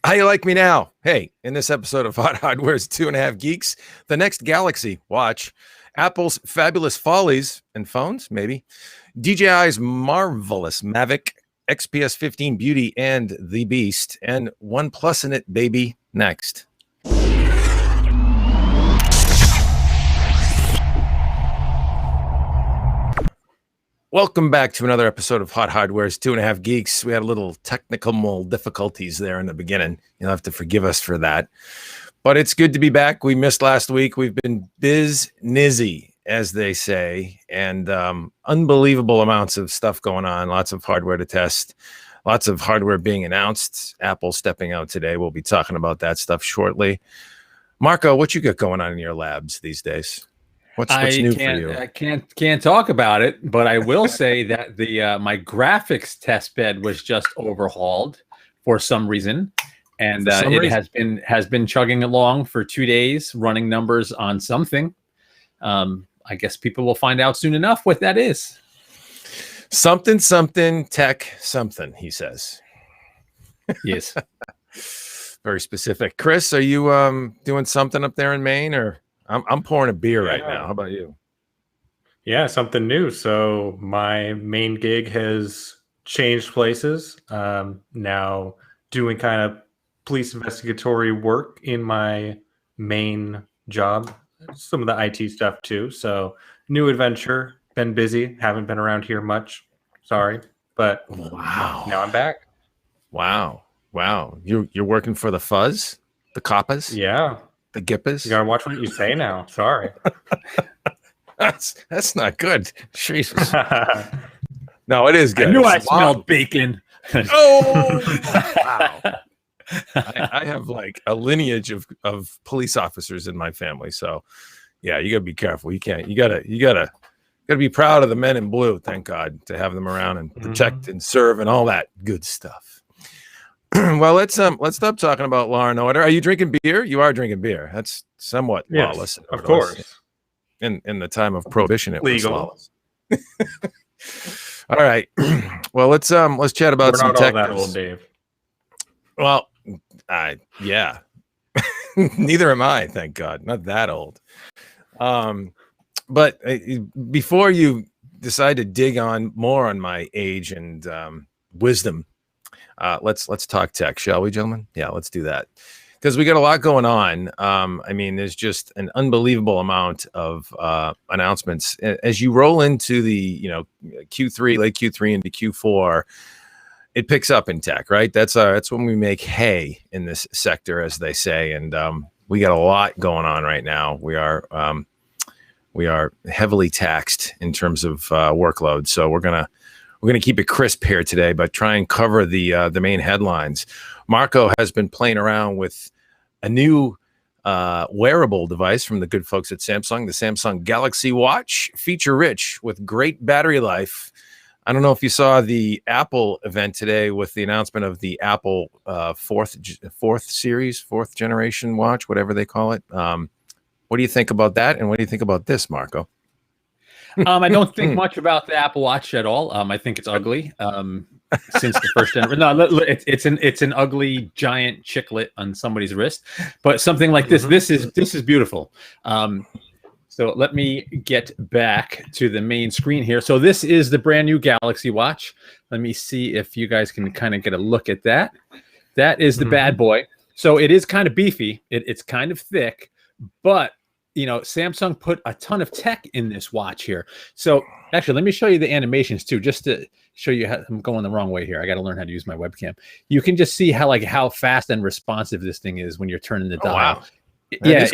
How you like me now? Hey, in this episode of Hot Hardware's 2.5 Geeks, the next Galaxy Watch, Apple's fabulous Follies and phones, maybe, DJI's marvelous Mavic, XPS 15 Beauty and the Beast, and OnePlus in it, baby, next. Welcome back to another episode of Hot Hardware's 2.5 Geeks. We had a little technical difficulties there in the beginning. You'll have to forgive us for that. But it's good to be back. We missed last week. We've been biz-nizzy, as they say, and unbelievable amounts of stuff going on. Lots of hardware to test. Lots of hardware being announced. Apple stepping out today. We'll be talking about that stuff shortly. Marco, what you got going on in your labs these days? What's new for you? I can't talk about it, but I will say that the my graphics test bed was just overhauled for some reason, and it has been chugging along for 2 days, running numbers on something. I guess people will find out soon enough what that is. Something tech something, he says. Yes. Very specific. Chris, are you doing something up there in Maine, or? I'm pouring a beer right now. How about you? Yeah, something new. So my main gig has changed places. Now doing kind of police investigatory work in my main job. Some of the IT stuff too. So new adventure. Been busy. Haven't been around here much. Sorry, but wow. Now I'm back. Wow. You're working for the Fuzz, the Coppas. Yeah. The Gippas? You gotta watch what you say now. Sorry. That's not good. Jesus. No, it is good. I knew I smelled bacon. Oh, wow. I have like a lineage of police officers in my family. So yeah, you gotta be careful. You gotta be proud of the men in blue, thank God, to have them around and protect and serve and all that good stuff. Well, let's stop talking about law and order. Are you drinking beer? You are drinking beer. That's somewhat lawless. Of course. In the time of prohibition, it legal. Was lawless. All right. Well, let's chat about We're some not tech. All that old, Dave. Well, yeah. Neither am I, thank God. Not that old. But before you decide to dig on more on my age and wisdom, let's talk tech, shall we, gentlemen? Yeah, let's do that, because we got a lot going on. I mean, there's just an unbelievable amount of announcements as you roll into the Q3, late Q3 into Q4. It picks up in tech, right? That's when we make hay in this sector, as they say, and we got a lot going on right now. We are heavily taxed in terms of workload, so we're gonna keep it crisp here today, but try and cover the main headlines. Marco has been playing around with a new wearable device from the good folks at Samsung, the Samsung Galaxy Watch, feature-rich with great battery life. I don't know if you saw the Apple event today with the announcement of the Apple fourth generation watch, whatever they call it. What do you think about that, and what do you think about this, Marco? I don't think much about the Apple Watch at all. I think it's ugly. Since the first generation, no, it's an ugly giant chiclet on somebody's wrist. But something like this, this is beautiful. So let me get back to the main screen here. So this is the brand new Galaxy Watch. Let me see if you guys can kind of get a look at that. That is the bad boy. So it is kind of beefy. It's kind of thick, but Samsung put a ton of tech in this watch here. So actually, let me show you the animations too, just to show you how I'm going the wrong way here. I got to learn how to use my webcam. You can just see how fast and responsive this thing is when you're turning the dial. Wow. Yeah,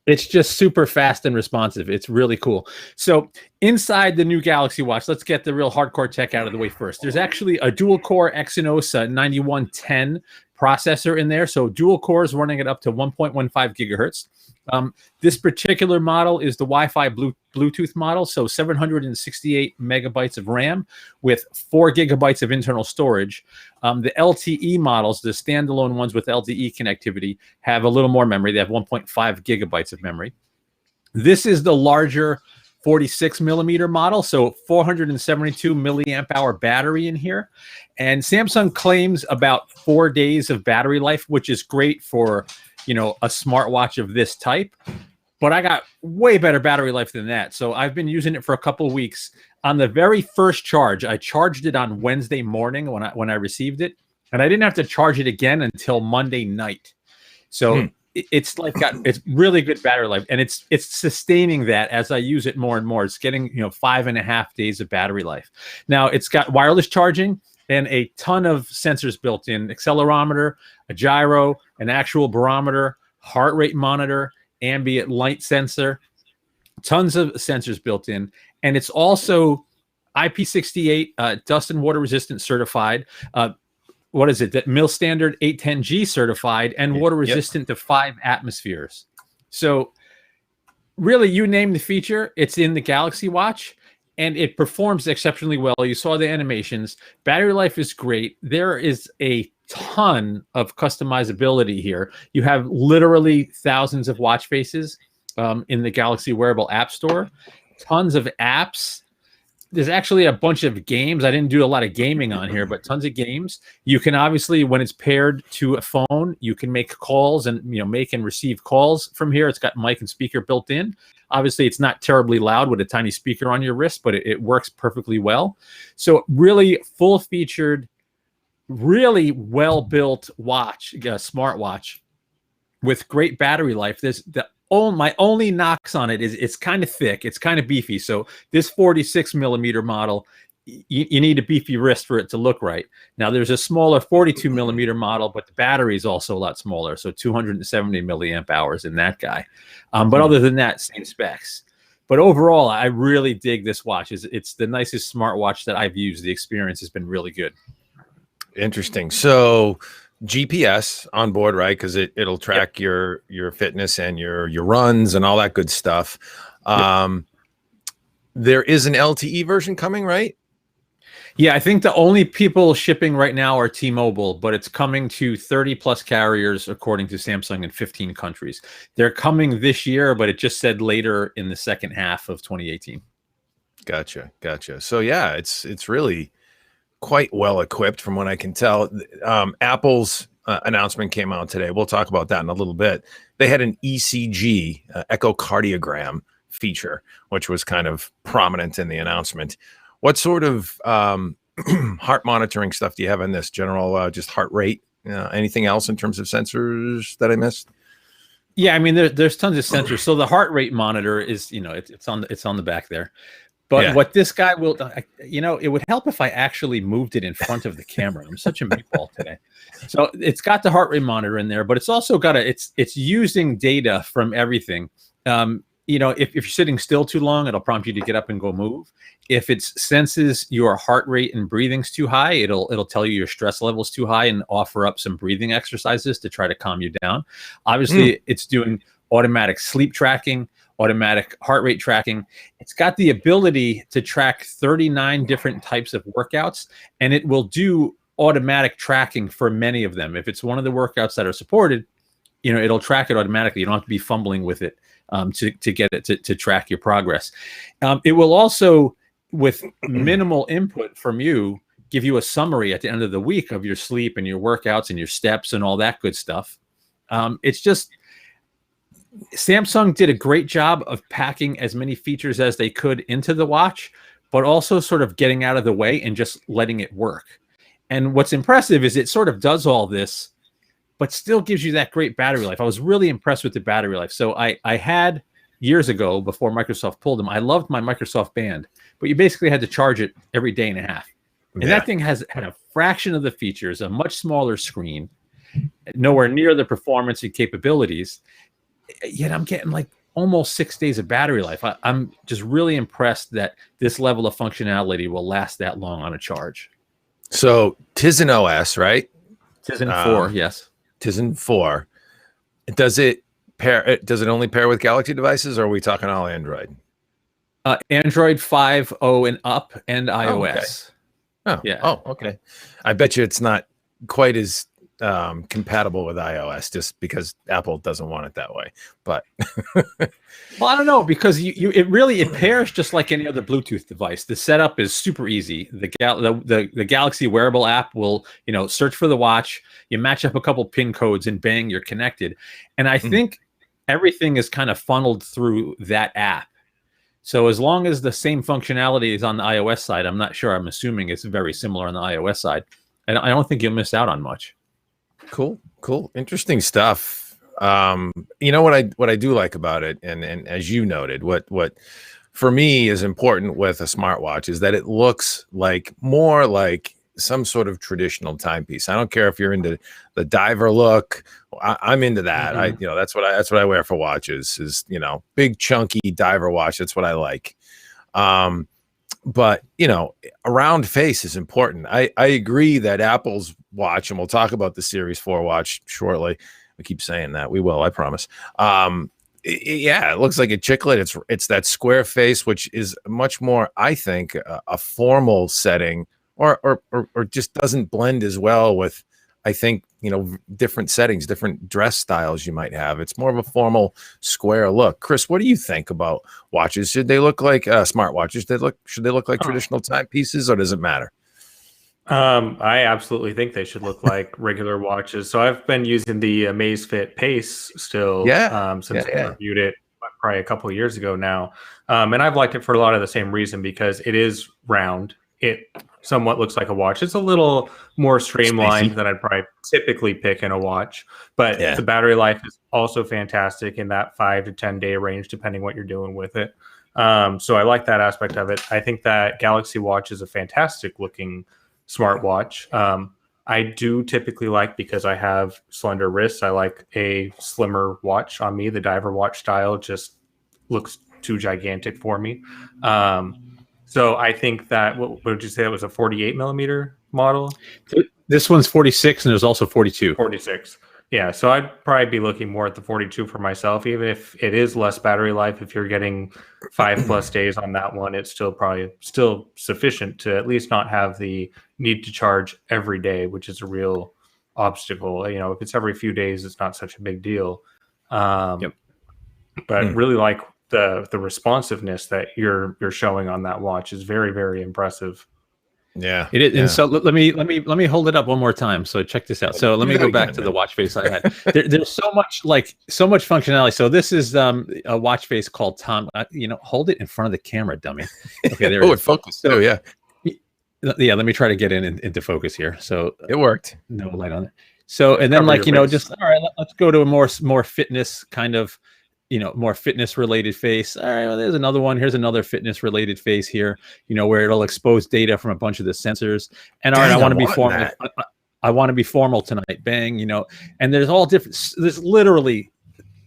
it's just super fast and responsive. It's really cool. So inside the new Galaxy Watch, let's get the real hardcore tech out of the way first. There's actually a dual-core Exynos 9110 processor in there. So dual cores running it up to 1.15 gigahertz. This particular model is the Wi-Fi Bluetooth model, so 768 megabytes of RAM with 4 gigabytes of internal storage. The LTE models, the standalone ones with LTE connectivity, have a little more memory. They have 1.5 gigabytes of memory. This is the larger 46 millimeter model, so 472 milliamp hour battery in here. And Samsung claims about 4 days of battery life, which is great for, you know, a smartwatch of this type. But I got way better battery life than that. So I've been using it for a couple of weeks. On the very first charge, I charged it on Wednesday morning when I received it, and I didn't have to charge it again until Monday night. So it's really good battery life, and it's sustaining that as I use it more and more. It's getting, you know, 5.5 days of battery life. Now it's got wireless charging and a ton of sensors built in: accelerometer, a gyro, an actual barometer, heart rate monitor, ambient light sensor, tons of sensors built in. And it's also IP68 dust and water resistant certified. What is it? That mil standard 810G certified and water resistant to 5 atmospheres. So really, you name the feature, it's in the Galaxy Watch, and it performs exceptionally well. You saw the animations. Battery life is great. There is a ton of customizability here. You have literally thousands of watch faces in the Galaxy Wearable App Store. Tons of apps. There's actually a bunch of games. I didn't do a lot of gaming on here, but tons of games. You can obviously, when it's paired to a phone, you can make calls and, you know, make and receive calls from here. It's got mic and speaker built in. Obviously, it's not terribly loud with a tiny speaker on your wrist, but it works perfectly well. So really full-featured, really well-built watch, smartwatch with great battery life. My only knocks on it is it's kind of thick, it's kind of beefy. So this 46 millimeter model, you need a beefy wrist for it to look right. Now there's a smaller 42 millimeter model, but the battery is also a lot smaller, so 270 milliamp hours in that guy. But other than that, same specs. But overall, I really dig this watch. It's the nicest smartwatch that I've used. The experience has been really good. Interesting. So GPS on board, right? Because it'll track your fitness and your runs and all that good stuff. There is an LTE version coming, right? Yeah, I think the only people shipping right now are T-Mobile, but it's coming to 30 plus carriers according to Samsung in 15 countries. They're coming this year, but it just said later in the second half of 2018. Gotcha. So yeah, it's really quite well equipped from what I can tell. Apple's announcement came out today. We'll talk about that in a little bit. They had an ECG, echocardiogram feature, which was kind of prominent in the announcement. What sort of heart monitoring stuff do you have in this? General, just heart rate? Anything else in terms of sensors that I missed? Yeah, I mean, there's tons of sensors. So the heart rate monitor is, you know, it's on the back there. But what this guy will, you know, it would help if I actually moved it in front of the camera. I'm such a meatball today. So it's got the heart rate monitor in there, but it's also got it's using data from everything. You know, if you're sitting still too long, it'll prompt you to get up and go move. If it senses your heart rate and breathing's too high, it'll tell you your stress level's too high and offer up some breathing exercises to try to calm you down. Obviously, it's doing automatic sleep tracking, automatic heart rate tracking. It's got the ability to track 39 different types of workouts, and it will do automatic tracking for many of them. If it's one of the workouts that are supported, you know, it'll track it automatically. You don't have to be fumbling with it to get it to track your progress. It will also, with minimal input from you, give you a summary at the end of the week of your sleep and your workouts and your steps and all that good stuff. It's just, Samsung did a great job of packing as many features as they could into the watch, but also sort of getting out of the way and just letting it work. And what's impressive is it sort of does all this, but still gives you that great battery life. I was really impressed with the battery life. So I had, years ago, before Microsoft pulled them, I loved my Microsoft Band, but you basically had to charge it every day and a half. And that thing had a fraction of the features, a much smaller screen, nowhere near the performance and capabilities. Yet I'm getting like almost 6 days of battery life. I'm just really impressed that this level of functionality will last that long on a charge. So Tizen OS, right? Tizen 4, yes. Tizen 4. Does it only pair with Galaxy devices, or are we talking all Android? Android 5.0 and up, and iOS. Okay. Oh, yeah. Oh, okay. I bet you it's not quite as compatible with iOS just because Apple doesn't want it that way. But well, I don't know, because it pairs just like any other Bluetooth device. The setup is super easy. The Galaxy wearable app will, search for the watch. You match up a couple pin codes and bang, you're connected. And I think everything is kind of funneled through that app. So as long as the same functionality is on the iOS side, I'm not sure. I'm assuming it's very similar on the iOS side. And I don't think you'll miss out on much. Cool. Interesting stuff. What I do like about it, and as you noted, what for me is important with a smartwatch is that it looks more like some sort of traditional timepiece. I don't care if you're into the diver look. I'm into that. That's what I wear for watches is, big chunky diver watch. That's what I like. But a round face is important. I agree that Apple's watch, and we'll talk about the Series 4 watch shortly. We keep saying that. We will, I promise. It looks like a chiclet. It's that square face, which is much more, I think, a formal setting, or just doesn't blend as well with, I think, different settings, different dress styles you might have. It's more of a formal square look. Chris, what do you think about watches? Should they look like smartwatches? Should they look like traditional timepieces, or does it matter? I absolutely think they should look like regular watches. So I've been using the Amazfit Pace still since I reviewed it probably a couple of years ago now. And I've liked it for a lot of the same reason, because it is round. It somewhat looks like a watch. It's a little more streamlined than I'd probably typically pick in a watch, but the battery life is also fantastic in that 5 to 10 day range, depending what you're doing with it. So I like that aspect of it. I think that Galaxy Watch is a fantastic looking smartwatch. I do typically like, because I have slender wrists, I like a slimmer watch on me. The diver watch style just looks too gigantic for me. So I think that, what would you say, it was a 48 millimeter model? This one's 46, and there's also 42. 46. Yeah, so I'd probably be looking more at the 42 for myself, even if it is less battery life. If you're getting 5+ days on that one, it's still sufficient to at least not have the need to charge every day, which is a real obstacle. If it's every few days, it's not such a big deal. But really like the responsiveness that you're showing on that watch is very, very impressive. Yeah, it is. Yeah. And so let me hold it up one more time. So check this out. So let me go back to the watch face I had. There's so much functionality. So this is a watch face called Tom. Hold it in front of the camera, dummy. Okay, there. It focused. So yeah. Let me try to get into focus here. So it worked. No light on it. So, and then just all right. Let's go to a more fitness kind of. More fitness related face. All right, well, there's another one. Here's another fitness related face here, where it'll expose data from a bunch of the sensors. And all right, I want to be formal. I want to be formal tonight. Bang, and there's all different. There's literally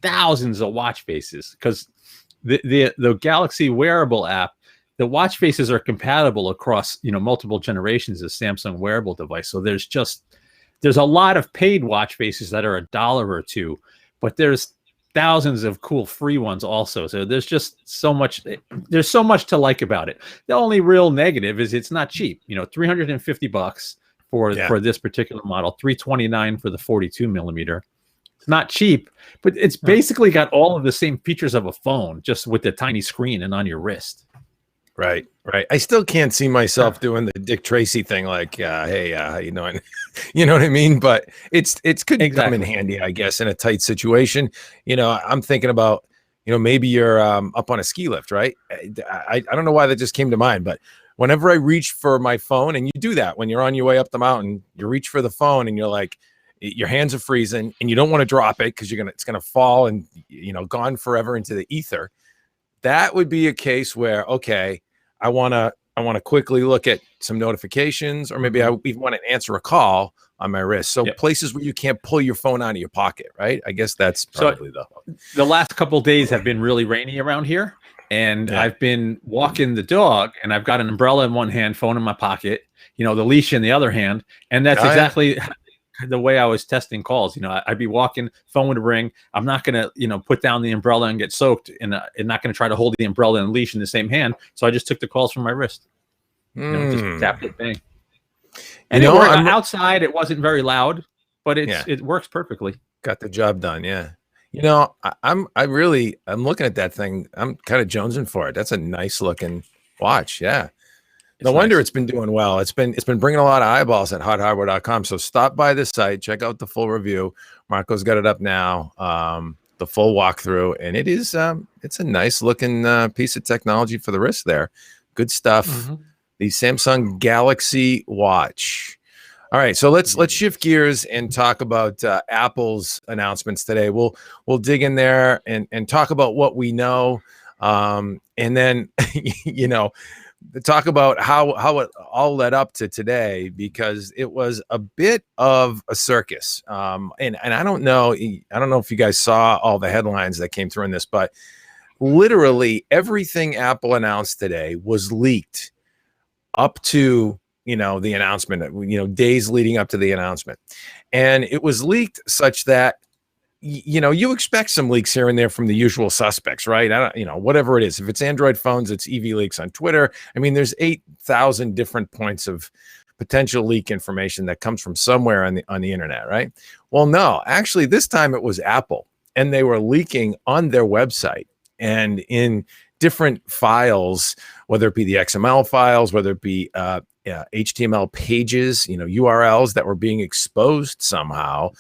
thousands of watch faces, because the Galaxy wearable app, the watch faces are compatible across, multiple generations of Samsung wearable device. So there's a lot of paid watch faces that are $1 or $2, but there's thousands of cool free ones also. So there's just so much to like about it. The only real negative is it's not cheap. $350 for this particular model, $329 for the 42 millimeter. It's not cheap, but it's basically got all of the same features of a phone, just with the tiny screen and on your wrist. Right. I still can't see myself doing the Dick Tracy thing, like, hey, how you doing? You know what I mean? But it could come in handy, I guess, in a tight situation. I'm thinking about, maybe you're up on a ski lift, right? I don't know why that just came to mind, but whenever I reach for my phone, and you do that when you're on your way up the mountain, you reach for the phone and you're like, your hands are freezing and you don't want to drop it because it's gonna fall and gone forever into the ether. That would be a case where, okay, I want to quickly look at some notifications, or maybe I even want to answer a call on my wrist. So places where you can't pull your phone out of your pocket, right? I guess that's probably the last couple of days have been really rainy around here, and I've been walking the dog, and I've got an umbrella in one hand, phone in my pocket, the leash in the other hand, and that's exactly the way I was testing calls. I'd be walking, phone would ring. I'm not going to, put down the umbrella and get soaked, and not going to try to hold the umbrella and leash in the same hand. So I just took the calls from my wrist. Just tapped it, bang. And outside, it wasn't very loud. but it works perfectly. Got the job done. Yeah. You know, I'm looking at that thing. I'm kind of jonesing for it. That's a nice looking watch. Yeah. No wonder it's been doing well. It's been bringing a lot of eyeballs at HotHardware.com. So stop by the site, check out the full review. Marco's got it up now, the full walkthrough, and it is it's a nice looking piece of technology for the wrist there. Good stuff. The Samsung Galaxy Watch. All right, so let's shift gears and talk about Apple's announcements today. We'll dig in there and talk about what we know, and then you know, talk about how it all led up to today, because it was a bit of a circus. And I don't know if you guys saw all the headlines that came through in this, but literally everything Apple announced today was leaked up to, you know, the announcement, you know, days leading up to the announcement. And it was leaked such that, you know, you expect some leaks here and there from the usual suspects, right? You know, whatever it is. If it's Android phones, it's EV leaks on Twitter. I mean, there's 8,000 different points of potential leak information that comes from somewhere on the internet, right? Well, no, actually, this time it was Apple, and they were leaking on their website and in different files, whether it be the XML files, whether it be HTML pages, you know, URLs that were being exposed somehow,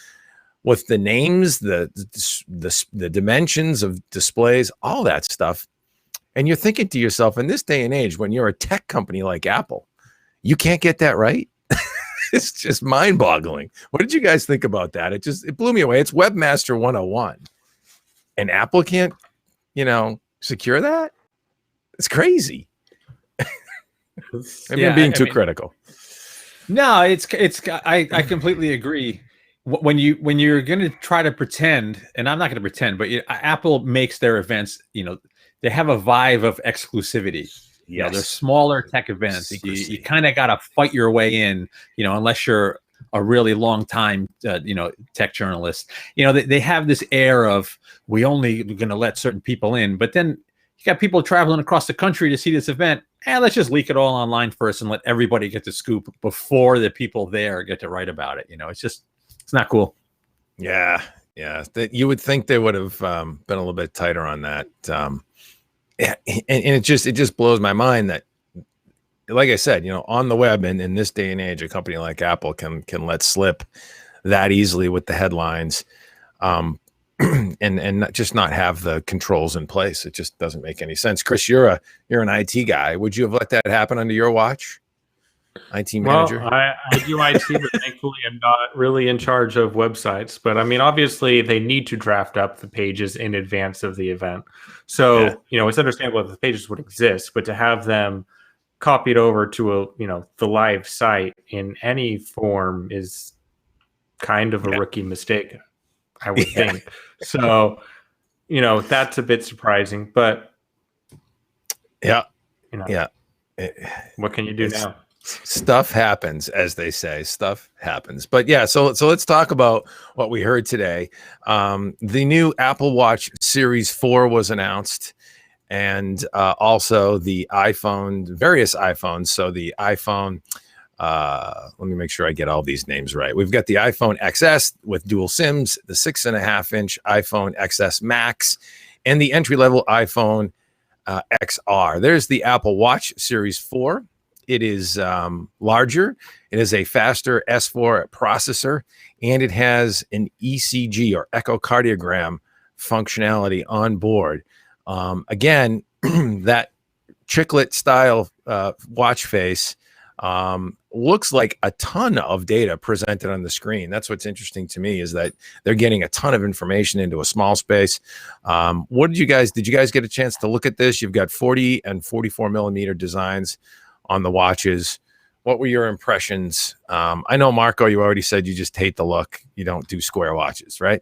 with the names, the dimensions of displays, all that stuff. And you're thinking to yourself, in this day and age, when you're a tech company like Apple, you can't get that right. It's just mind-boggling. What did you guys think about that? It blew me away. It's Webmaster 101. And Apple can't, you know, secure that? It's crazy. Maybe I'm being too critical. No, I completely agree. When you're going to try to pretend, and I'm not going to pretend, but Apple makes their events, you know, they have a vibe of exclusivity. You know, they're smaller tech events. You kind of got to fight your way in, you know, unless you're a really long time, you know, tech journalist. You know, they have this air of, we only going to let certain people in, but then you got people traveling across the country to see this event. Let's just leak it all online first and let everybody get the scoop before the people there get to write about it. You know, it's not cool. Yeah. You would think they would have been a little bit tighter on that. And it just blows my mind that, like I said, you know, on the web and in this day and age, a company like Apple can let slip that easily with the headlines, and just not have the controls in place. It just doesn't make any sense. Chris, you're an IT guy. Would you have let that happen under your watch? IT manager? Well, I do IT, but thankfully I'm not really in charge of websites. But I mean, obviously they need to draft up the pages in advance of the event. So, you know, it's understandable that the pages would exist, but to have them copied over to the live site in any form is kind of a rookie mistake, I would think. So, you know, that's a bit surprising, but what can you do now? Stuff happens, as they say. Stuff happens. But yeah, so let's talk about what we heard today. The new Apple Watch Series 4 was announced, and also the various iPhones. So the iPhone, let me make sure I get all these names right. We've got the iPhone XS with dual SIMs, the 6.5-inch iPhone XS Max, and the entry-level iPhone XR. There's the Apple Watch Series 4. It is larger. It is a faster S4 processor, and it has an ECG or echocardiogram functionality on board. Again, that chiclet style watch face looks like a ton of data presented on the screen. That's what's interesting to me, is that they're getting a ton of information into a small space. Did you guys get a chance to look at this? You've got 40 and 44 millimeter designs on the watches. What were your impressions? I know, Marco, you already said you just hate the look. You don't do square watches, right?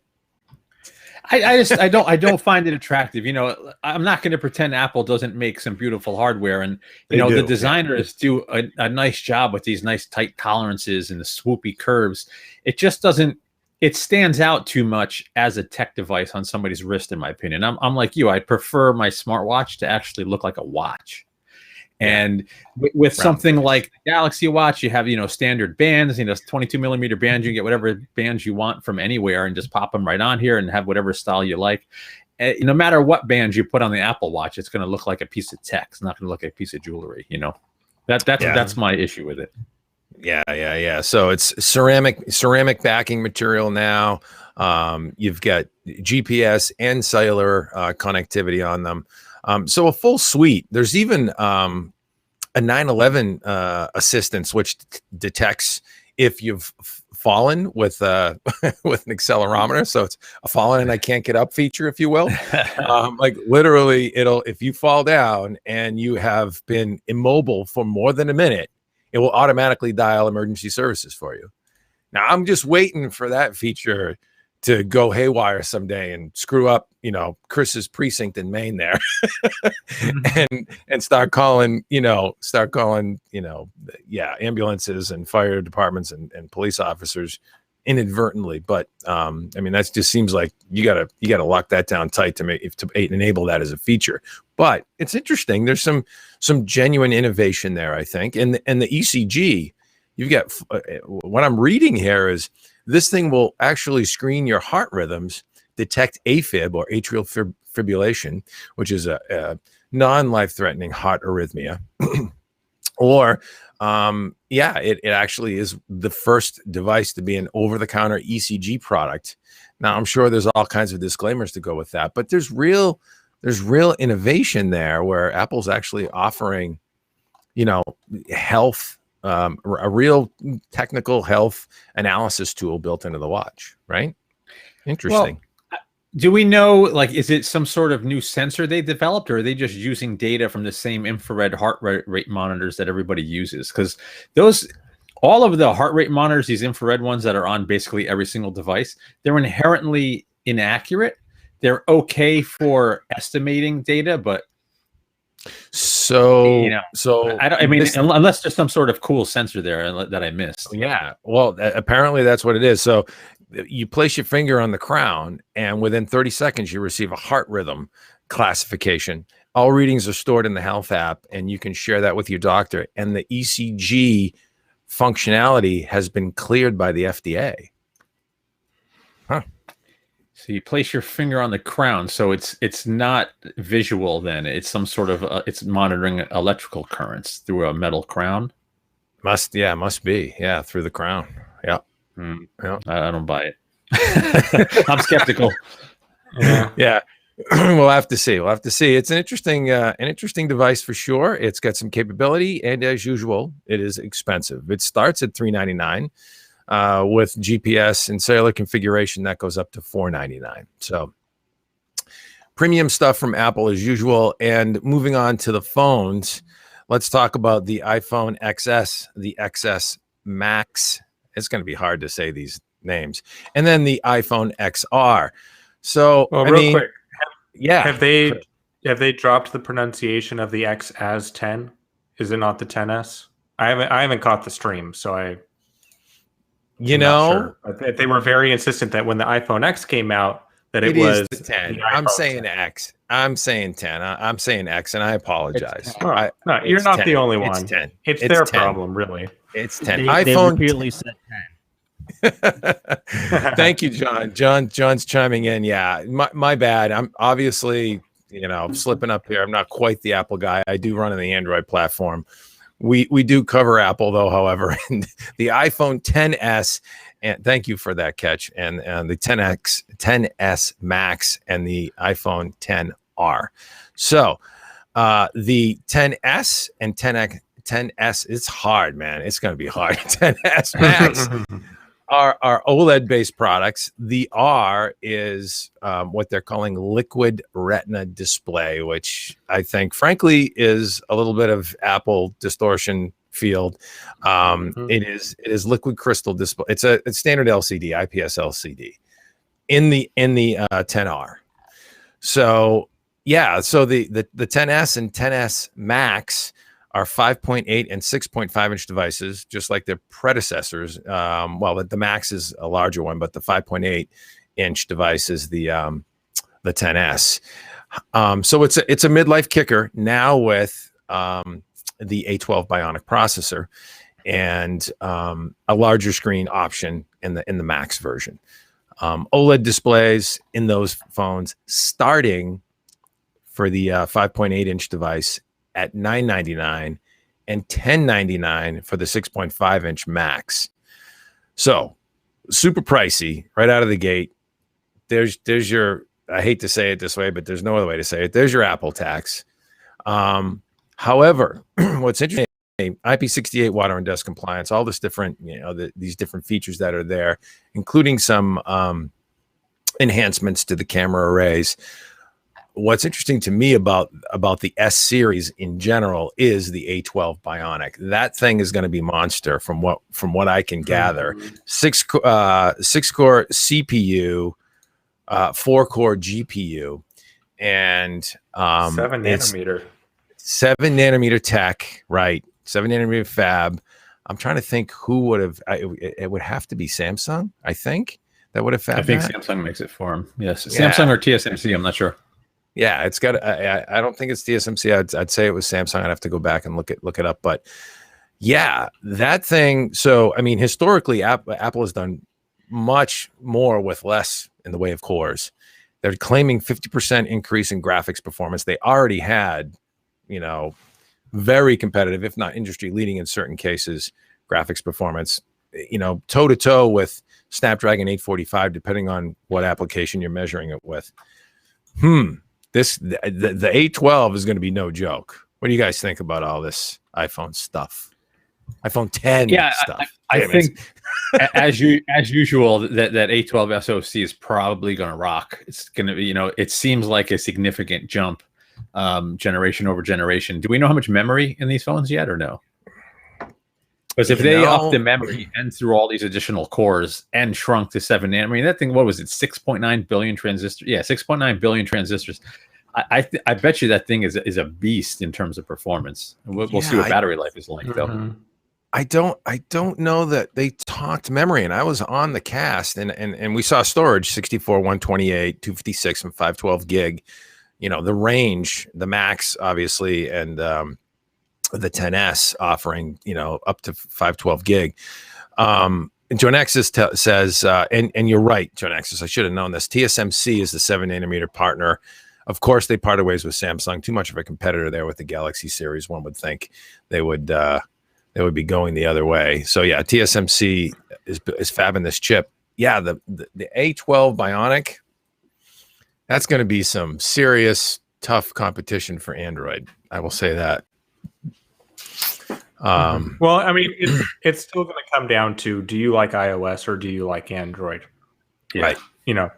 I don't find it attractive. You know, I'm not going to pretend Apple doesn't make some beautiful hardware, and the designers do a nice job with these nice tight tolerances and the swoopy curves. It just doesn't. It stands out too much as a tech device on somebody's wrist, in my opinion. I'm like you. I prefer my smartwatch to actually look like a watch. And with something like the Galaxy Watch, you have, standard bands, 22 millimeter bands. You can get whatever bands you want from anywhere and just pop them right on here and have whatever style you like. No matter what bands you put on the Apple Watch, it's going to look like a piece of tech. It's not going to look like a piece of jewelry. That's my issue with it. Yeah. So it's ceramic backing material now. You've got GPS and cellular connectivity on them. So a full suite. There's even a 911 assistance, which detects if you've fallen with with an accelerometer. So it's a fallen and I can't get up feature, if you will. Like literally, if you fall down and you have been immobile for more than a minute, it will automatically dial emergency services for you. Now I'm just waiting for that feature to go haywire someday and screw up, Chris's precinct in Maine there, and start calling, ambulances and fire departments and police officers inadvertently. But that just seems like you gotta lock that down tight to enable that as a feature. But it's interesting. There's some genuine innovation there, I think. And the ECG, you've got what I'm reading here is this thing will actually screen your heart rhythms, detect AFib or atrial fibrillation, which is a non-life-threatening heart arrhythmia. Or, it actually is the first device to be an over-the-counter ECG product. Now, I'm sure there's all kinds of disclaimers to go with that, but there's real innovation there where Apple's actually offering, health. A real technical health analysis tool built into the watch, right? Interesting. Well, do we know, is it some sort of new sensor they developed, or are they just using data from the same infrared heart rate monitors that everybody uses? Because all of the heart rate monitors, these infrared ones that are on basically every single device, they're inherently inaccurate. They're okay for estimating data, but unless there's some sort of cool sensor there that I missed. Yeah. Well, apparently that's what it is. So you place your finger on the crown and within 30 seconds, you receive a heart rhythm classification. All readings are stored in the health app and you can share that with your doctor. And the ECG functionality has been cleared by the FDA. Huh. So you place your finger on the crown, so it's not visual. Then it's some sort of it's monitoring electrical currents through a metal crown. Must be through the crown. Yeah, yeah. I don't buy it. I'm skeptical. Yeah. We'll have to see. It's an interesting device for sure. It's got some capability, and as usual, it is expensive. It starts at $399. With GPS and cellular configuration, that goes up to $499. So premium stuff from Apple as usual. And moving on to the phones, let's talk about the iPhone XS, the XS Max. It's going to be hard to say these names. And then the iPhone XR. So, quick. Have they dropped the pronunciation of the X as 10? Is it not the 10S? I haven't caught the stream, so I'm not sure. They were very insistent that when the iPhone X came out, that it was the 10. I'm saying 10. X. I'm saying 10. I'm saying X, and I apologize. No, you're not 10. The only one. It's 10. It's their 10. Problem, really. It's 10. They repeatedly said 10. Thank you, John. John's chiming in. Yeah, my bad. I'm obviously, slipping up here. I'm not quite the Apple guy. I do run on the Android platform. We do cover Apple though, however, and the iPhone XS, and thank you for that catch, and the XS Max and the iPhone XR. So the XS and XS, it's hard, man. It's going to be hard. XS Max are OLED-based products. The R is what they're calling liquid retina display, which I think, frankly, is a little bit of Apple distortion field. It is liquid crystal display. It's a standard LCD, IPS LCD, in the XR. So yeah, so the XS and XS Max are 5.8 and 6.5 inch devices, just like their predecessors. The Max is a larger one, but the 5.8 inch device is the XS. So it's a midlife kicker now with the A12 Bionic processor and a larger screen option in the Max version. OLED displays in those phones starting for the 5.8-inch device at $999 and $1099 for the 6.5-inch Max. So super pricey right out of the gate. There's your, I hate to say it this way, but there's no other way to say it. There's your Apple tax. However, what's interesting, IP68 water and dust compliance, all this different, these different features that are there, including some enhancements to the camera arrays. What's interesting to me about the S series in general is the A12 Bionic. That thing is going to be monster from what I can gather. 6-core CPU, 4-core GPU, and 7 nanometer. 7 nanometer tech, right? 7 nanometer fab. I'm trying to think who would have. It would have to be Samsung. I think that would have fabbed. I think that. Samsung makes it for him. Yes, Yeah. Samsung or TSMC. I'm not sure. Yeah, it's got. I don't think it's TSMC. I'd say it was Samsung. I'd have to go back and look it up. But yeah, that thing. So I mean, historically, Apple has done much more with less in the way of cores. They're claiming 50% increase in graphics performance. They already had, very competitive, if not industry leading in certain cases, graphics performance, toe to toe with Snapdragon 845, depending on what application you're measuring it with. The A12 is going to be no joke. What do you guys think about all this iPhone stuff? iPhone 10 stuff. I think as usual, that A12 SoC is probably going to rock. It's going to be, it seems like a significant jump, generation over generation. Do we know how much memory in these phones yet, or no? Because if they up the memory and through all these additional cores and shrunk to 7 nanometer, I mean, that thing, what was it, 6.9 billion transistors? Yeah, 6.9 billion transistors. I bet you that thing is a beast in terms of performance. We'll see what battery life is like, though. I don't know that they talked memory, and I was on the cast and we saw storage 64, 128, 256, and 512 gig. The range, the Max obviously, and the 10S offering, up to 512 gig. And Joe Nexus says, and you're right, Joe Nexus, I should have known this. TSMC is the 7 nanometer partner. Of course, they parted ways with Samsung. Too much of a competitor there with the Galaxy series. One would think they would be going the other way. So yeah, TSMC is fabbing this chip. Yeah, the A12 Bionic, that's going to be some serious, tough competition for Android. I will say that. Well, I mean, it's still going to come down to, do you like iOS or do you like Android? Yeah. Right.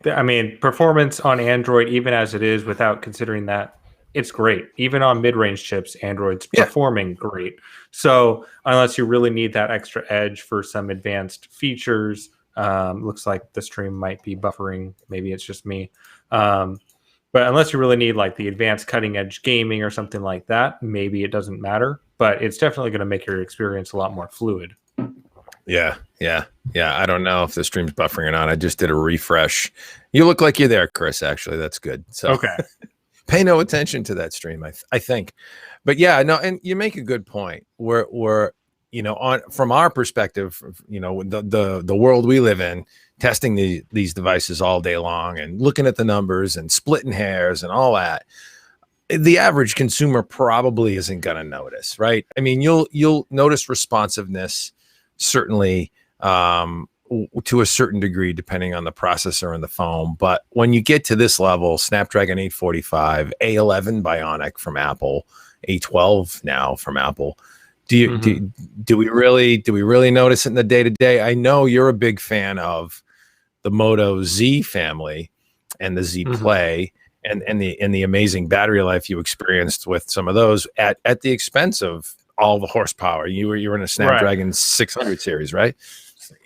I mean, performance on Android, even as it is, without considering that, it's great. Even on mid-range chips, Android's performing great. So unless you really need that extra edge for some advanced features, looks like the stream might be buffering. Maybe it's just me. But unless you really need like the advanced cutting edge gaming or something like that, maybe it doesn't matter. But it's definitely going to make your experience a lot more fluid. Yeah. I don't know if the stream's buffering or not. I just did a refresh. You look like you're there, Chris. Actually, that's good. So okay. Pay no attention to that stream, I think. But yeah, no, and you make a good point. We're from our perspective, the world we live in, testing these devices all day long and looking at the numbers and splitting hairs and all that. The average consumer probably isn't going to notice, right? I mean, you'll notice responsiveness, certainly, to a certain degree, depending on the processor and the phone. But when you get to this level, Snapdragon 845, A11 Bionic from Apple, A12 now from Apple, do we really notice it in the day to day? I know you're a big fan of the Moto Z family and the Z Play and the amazing battery life you experienced with some of those at the expense of all the horsepower. You were in a Snapdragon 600 series, right?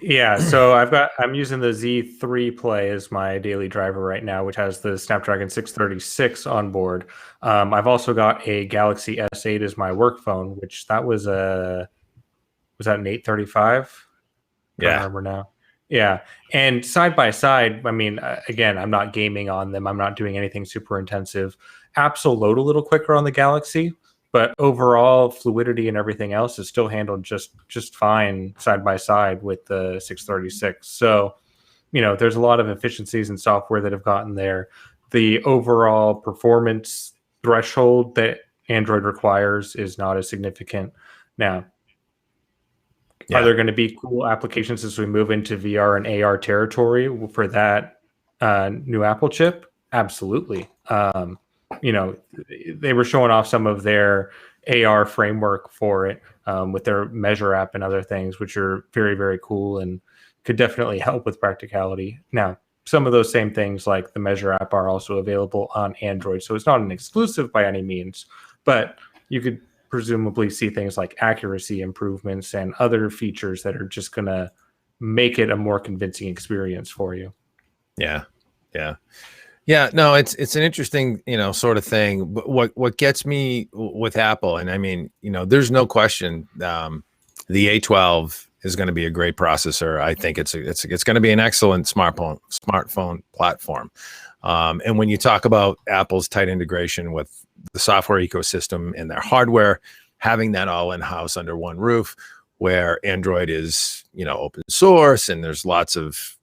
Yeah, so I'm using the Z3 Play as my daily driver right now, which has the Snapdragon 636 on board. I've also got a Galaxy S8 as my work phone, which was that an 835? I don't remember now. Yeah, and side by side, I mean, again, I'm not gaming on them. I'm not doing anything super intensive. Apps will load a little quicker on the Galaxy, but overall fluidity and everything else is still handled just fine side by side with the 636. So, there's a lot of efficiencies in software that have gotten there. The overall performance threshold that Android requires is not as significant. Now, are there going to be cool applications as we move into VR and AR territory for that new Apple chip? Absolutely. They were showing off some of their AR framework for it with their Measure app and other things, which are very, very cool and could definitely help with practicality. Now, some of those same things like the Measure app are also available on Android. So it's not an exclusive by any means, but you could presumably see things like accuracy improvements and other features that are just going to make it a more convincing experience for you. Yeah. No, it's an interesting, sort of thing. But what gets me with Apple, and I mean, there's no question, the A12 is going to be a great processor. I think it's going to be an excellent smartphone platform. And when you talk about Apple's tight integration with the software ecosystem and their hardware, having that all in-house under one roof, where Android is, open source and there's lots of,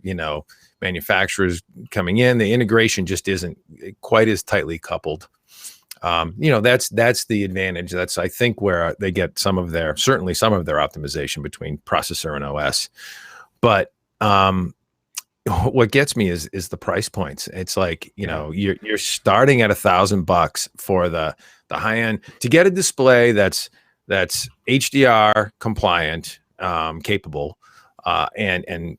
manufacturers coming in, the integration just isn't quite as tightly coupled. That's the advantage. That's, I think, where they get certainly some of their optimization between processor and OS. But what gets me is the price points. It's like, you're starting at $1,000 for the high end to get a display that's HDR compliant, capable, and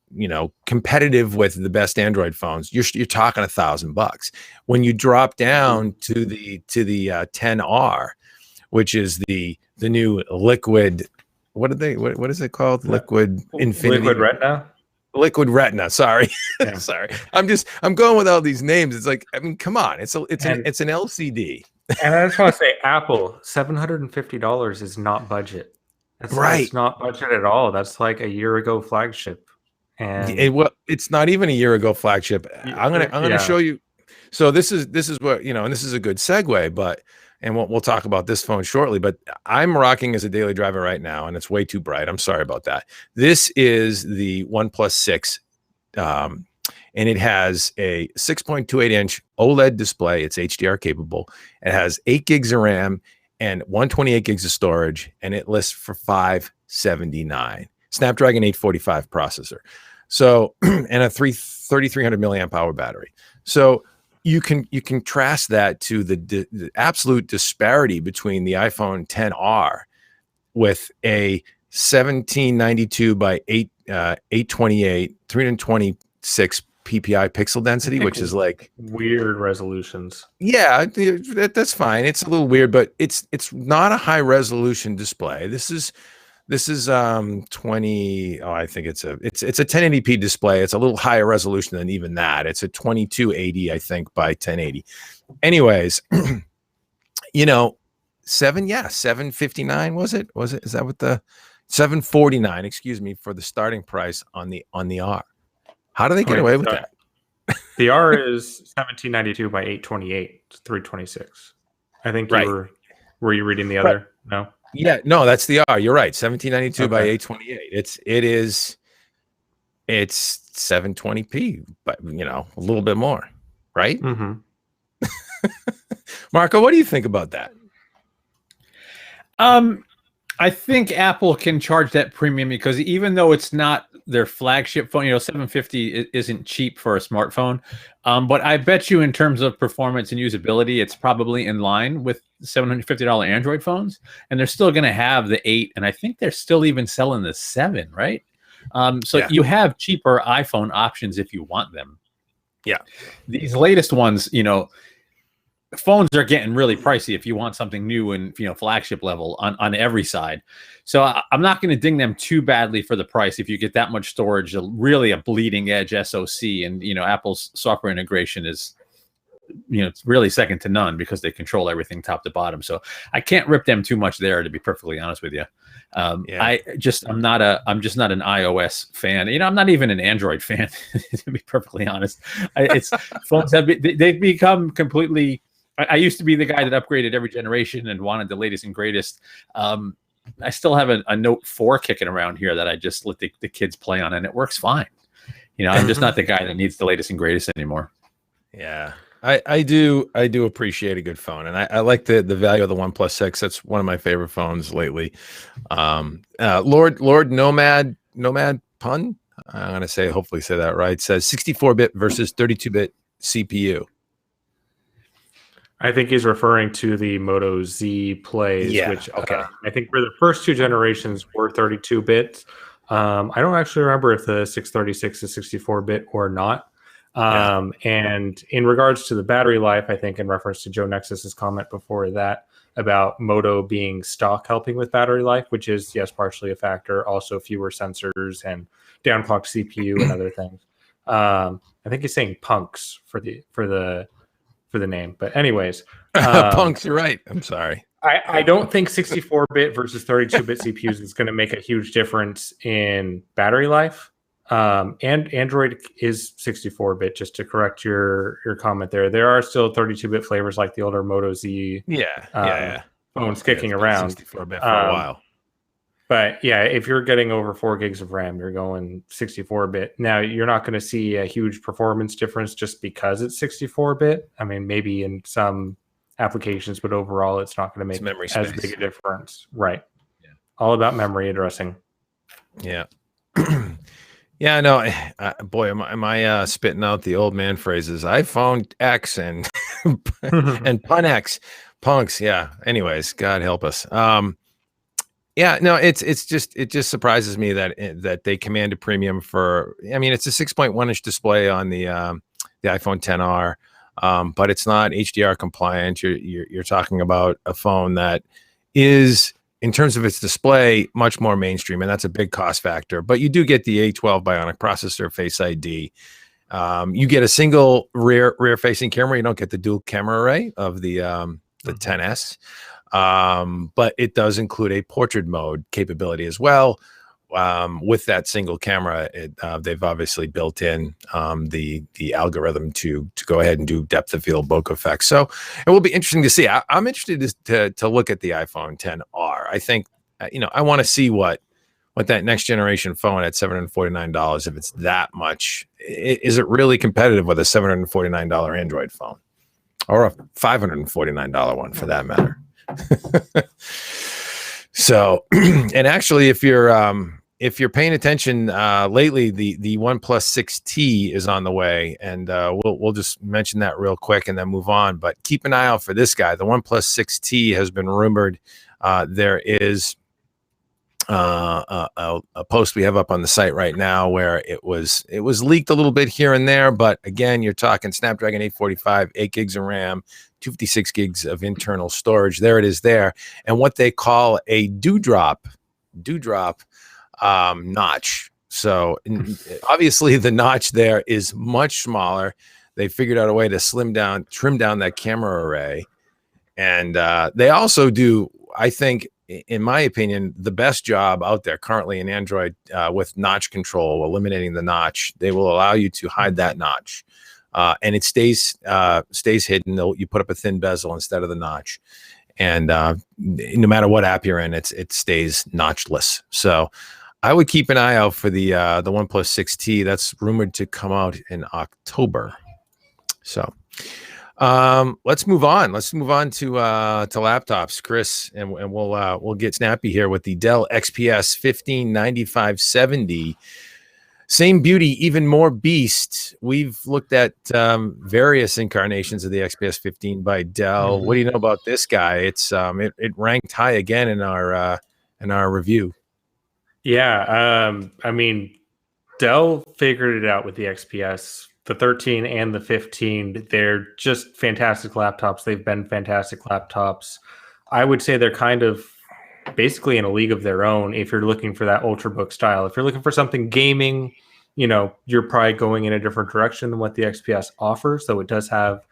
competitive with the best Android phones. You're talking $1,000. When you drop down to the 10R, which is the new liquid, what is it called? Liquid Infinity. Liquid Retina. Liquid Retina. Sorry. Yeah. Sorry. I'm going with all these names. It's like, I mean, come on. It's an LCD. And I just want to say, Apple, $750 is not budget. It's not budget at all. That's like a year ago flagship. And it's not even a year ago flagship. I'm gonna show you. So this is what, and this is a good segue, and we'll talk about this phone shortly, but I'm rocking as a daily driver right now, and it's way too bright. I'm sorry about that. This is the OnePlus 6, and it has a 6.28-inch OLED display. It's HDR capable. It has 8 gigs of RAM and 128 gigs of storage, and it lists for $579. Snapdragon 845 processor. So, and a 3,300 milliamp hour battery. So you contrast that to the absolute disparity between the iPhone 10R with a 1792 by 828, 326 PPI pixel density, which is like weird resolutions. Yeah, that's fine. It's a little weird, but it's not a high resolution display. This is 20. Oh, I think it's a 1080p display. It's a little higher resolution than even that. It's a 2280, I think, by 1080. Anyways, 759 was it? Is that what the 749? Excuse me, for the starting price on the R. How do they get away with that? The R is 1792 by 828, 326. I think were you reading the other? No. Yeah, no, that's the R. You're right. 1792 by 828. It's 720p, but a little bit more, right? Mm-hmm. Marco, what do you think about that? I think Apple can charge that premium because even though it's not their flagship phone, $750 isn't cheap for a smartphone. But I bet you in terms of performance and usability, it's probably in line with $750 Android phones. And they're still going to have the 8. And I think they're still even selling the 7, right? You have cheaper iPhone options if you want them. Yeah. These latest ones, phones are getting really pricey if you want something new and flagship level on every side. So I'm not going to ding them too badly for the price if you get that much storage, really a bleeding edge SoC, and Apple's software integration is it's really second to none because they control everything top to bottom. So I can't rip them too much there, to be perfectly honest with you. I'm just not an iOS fan. I'm not even an Android fan to be perfectly honest. Phones they've become completely I used to be the guy that upgraded every generation and wanted the latest and greatest. I still have a Note 4 kicking around here that I just let the kids play on, and it works fine. I'm just not the guy that needs the latest and greatest anymore. Yeah. I do appreciate a good phone, and I like the value of the OnePlus 6. That's one of my favorite phones lately. Lord Nomad Pun, I'm gonna hopefully say that right, says 64-bit versus 32-bit CPU. I think he's referring to the Moto Z plays, which I think for the first 2 generations were 32-bit. I don't actually remember if the 636 is 64-bit or not. And in regards to the battery life, I think in reference to Joe Nexus's comment before that about Moto being stock helping with battery life, which is, yes, partially a factor, also fewer sensors and downclocked CPU and other things. I think he's saying punks for the name, but anyways, punks, you're right. I'm sorry. I don't think 64-bit versus 32-bit CPUs is going to make a huge difference in battery life. And Android is 64-bit, just to correct your comment there. There are still 32-bit flavors like the older Moto Z phones kicking around. 64-bit for a while. But yeah, if you're getting over 4 gigs of RAM, you're going 64-bit. Now, you're not going to see a huge performance difference just because it's 64-bit. I mean, maybe in some applications, but overall, it's not going to make as big a difference. Right. Yeah. All about memory addressing. Yeah. Yeah, no, boy, am I spitting out the old man phrases. iPhone X and and Pun X, punks. Yeah. Anyways, God help us. Yeah, no, it just surprises me that they command a premium for. I mean, it's a 6.1-inch display on the iPhone XR, but it's not HDR compliant. You're talking about a phone that is, in terms of its display, much more mainstream, and that's a big cost factor. But you do get the A12 Bionic processor, Face ID. You get a single rear-facing camera. You don't get the dual camera array of the XS. But it does include a portrait mode capability as well. With that single camera, they've obviously built in the algorithm to go ahead and do depth of field bokeh effects. So it will be interesting to see. I'm interested to look at the iPhone XR. I think I want to see what that next generation phone at $749, if it's that much, is it really competitive with a $749 Android phone or a $549 one for that matter? So, and actually, if you're paying attention lately, the OnePlus 6T is on the way, and we'll just mention that real quick and then move on. But keep an eye out for this guy. The OnePlus 6T has been rumored. There is a post we have up on the site right now where it was leaked a little bit here and there, but again, you're talking Snapdragon 845, 8 gigs of RAM, 256 gigs of internal storage. There it is there. And what they call a dewdrop notch. So obviously the notch there is much smaller. They figured out a way to trim down that camera array. And they also do, I think, in my opinion, the best job out there currently in Android with notch control, eliminating the notch. They will allow you to hide that notch. And it stays hidden. You put up a thin bezel instead of the notch, and no matter what app you're in, it stays notchless. So I would keep an eye out for the OnePlus 6T. That's rumored to come out in October. So let's move on. Let's move on to laptops, Chris, and we'll get snappy here with the Dell XPS 159570. Same beauty, even more beast. We've looked at various incarnations of the XPS 15 by Dell. What do you know about this guy? It's it ranked high again in our review. Yeah, I mean, Dell figured it out with the XPS, the 13 and the 15. They're just fantastic laptops. They've been fantastic laptops. I would say they're kind of basically in a league of their own if you're looking for that ultrabook style. If you're looking for something gaming, you're probably going in a different direction than what the XPS offers. So it does have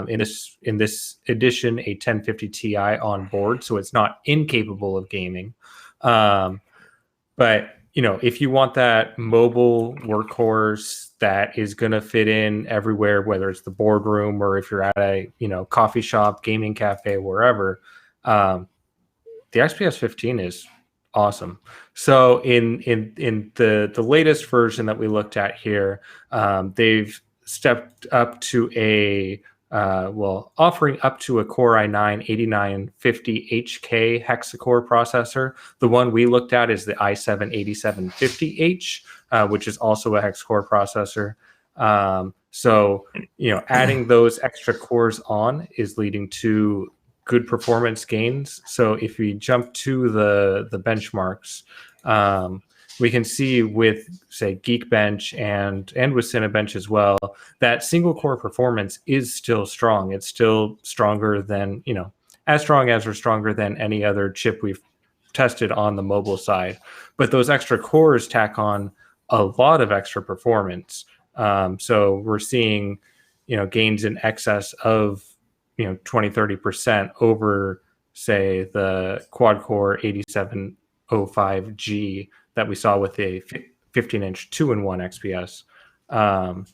in this edition a 1050 Ti on board, so it's not incapable of gaming. But if you want that mobile workhorse that is going to fit in everywhere, whether it's the boardroom or if you're at a coffee shop, gaming cafe, wherever, the XPS 15 is awesome. So in the latest version that we looked at here, they've stepped up to offering up to a Core i9-8950HK hexa-core processor. The one we looked at is the i7-8750H, which is also a hexa-core processor. So adding those extra cores on is leading to good performance gains. So if we jump to the benchmarks, we can see with, say, Geekbench and with Cinebench as well, that single core performance is still strong. It's still stronger than, as strong as or stronger than any other chip we've tested on the mobile side. But those extra cores tack on a lot of extra performance. So we're seeing, gains in excess of 20-30% over, say, the quad core 8705G that we saw with a 15-inch 2-in-1 XPS.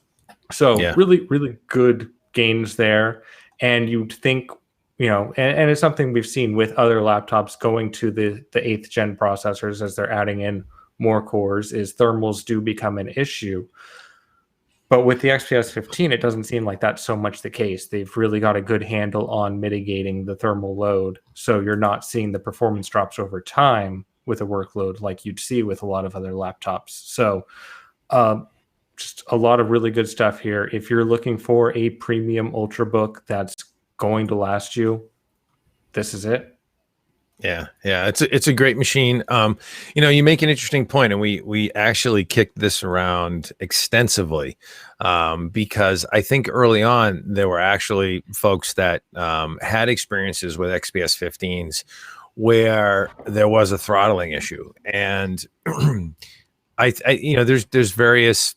Really, really good gains there. And you'd think, and it's something we've seen with other laptops going to the 8th gen processors as they're adding in more cores, is thermals do become an issue. But with the XPS 15, it doesn't seem like that's so much the case. They've really got a good handle on mitigating the thermal load. So you're not seeing the performance drops over time with a workload like you'd see with a lot of other laptops. So just a lot of really good stuff here. If you're looking for a premium Ultrabook that's going to last you, this is it. Yeah, it's a great machine. You make an interesting point, and we actually kicked this around extensively because I think early on there were actually folks that had experiences with XPS 15s where there was a throttling issue, and there's various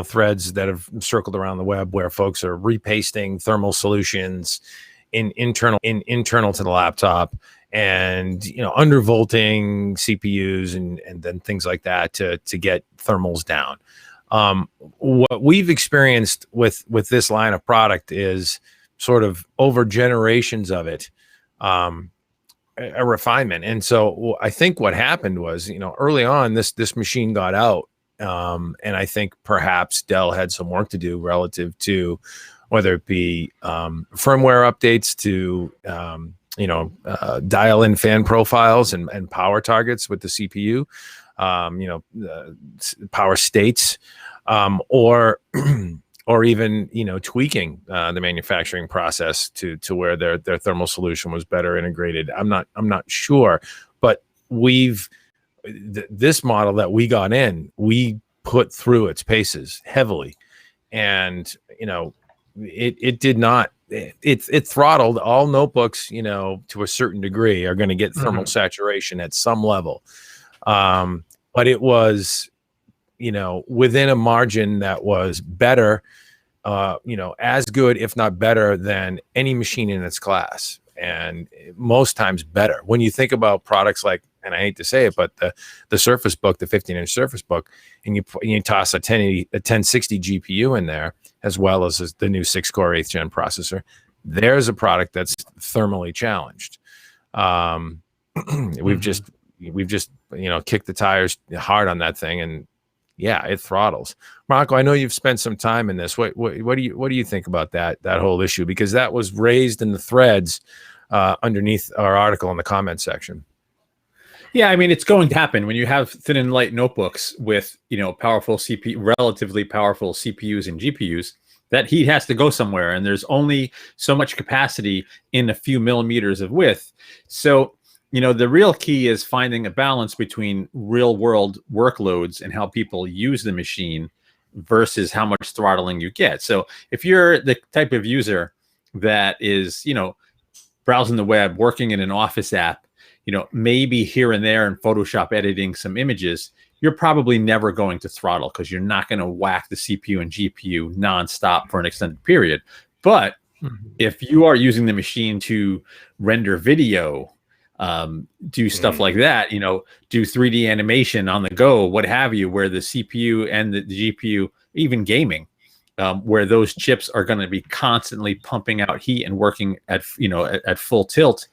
threads that have circled around the web where folks are repasting thermal solutions internal to the laptop, and undervolting CPUs and then things like that to get thermals down. What we've experienced with this line of product is sort of over generations of it, a refinement. And so I think what happened was, early on this machine got out, and I think perhaps Dell had some work to do relative to whether it be firmware updates to dial in fan profiles and power targets with the CPU, power states, or even tweaking the manufacturing process to where their thermal solution was better integrated. I'm not sure, but this model that we got in, we put through its paces heavily, and it did not. It throttled. All notebooks, to a certain degree, are going to get thermal saturation at some level, but it was, within a margin that was better, as good, if not better, than any machine in its class, and most times better. When you think about products like, and I hate to say it, but the Surface Book, the 15-inch Surface Book, and you toss a 1060 GPU in there, as well as the new 6-core 8th gen processor, there's a product that's thermally challenged. We've just kicked the tires hard on that thing, and yeah, it throttles. Marco, I know you've spent some time in this. What do you think about that whole issue? Because that was raised in the threads underneath our article in the comment section. Yeah, I mean, it's going to happen when you have thin and light notebooks with, relatively powerful CPUs and GPUs. That heat has to go somewhere, and there's only so much capacity in a few millimeters of width. So, the real key is finding a balance between real world workloads and how people use the machine versus how much throttling you get. So if you're the type of user that is, browsing the web, working in an office app, maybe here and there in Photoshop editing some images, you're probably never going to throttle because you're not going to whack the CPU and GPU nonstop for an extended period. But if you are using the machine to render video, do stuff like that, do 3D animation on the go, what have you, where the CPU and the GPU, even gaming, where those chips are going to be constantly pumping out heat and working at full tilt.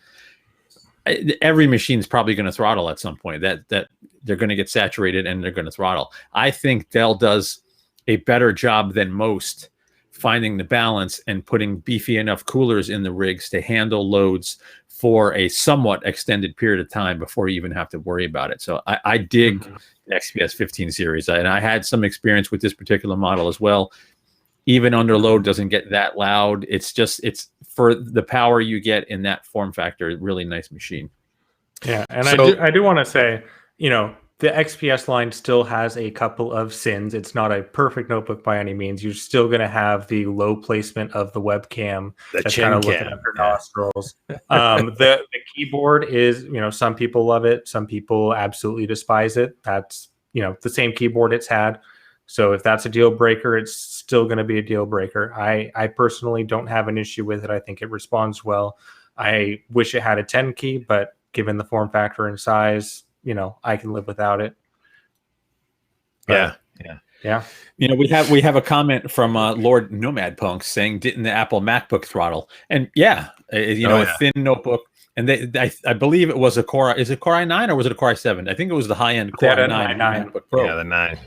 Every machine is probably going to throttle at some point. That they're going to get saturated and they're going to throttle. I think Dell does a better job than most finding the balance and putting beefy enough coolers in the rigs to handle loads for a somewhat extended period of time before you even have to worry about it. So I dig the XPS 15 series, and I had some experience with this particular model as well. Even under load doesn't get that loud. It's for the power you get in that form factor, really nice machine. Yeah, and so, I do want to say, the XPS line still has a couple of sins. It's not a perfect notebook by any means. You're still going to have the low placement of the webcam that's kind of looking at your nostrils. The keyboard is, some people love it. Some people absolutely despise it. That's, the same keyboard it's had. So if that's a deal breaker, it's still going to be a deal breaker. I personally don't have an issue with it. I think it responds well. I wish it had a 10 key, but given the form factor and size, I can live without it. But, yeah. We have a comment from Lord Nomad Punk saying, "Didn't the Apple MacBook throttle?" And a thin notebook. And I believe it was a Core. Is it Core i9 or was it a Core i7? I think it was the high end Core i9 MacBook Pro. Yeah, the 9.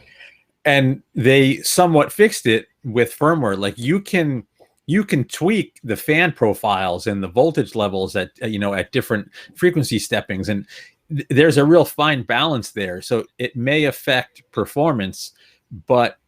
And they somewhat fixed it with firmware. Like you can tweak the fan profiles and the voltage levels at different frequency steppings, and there's a real fine balance there. So it may affect performance, but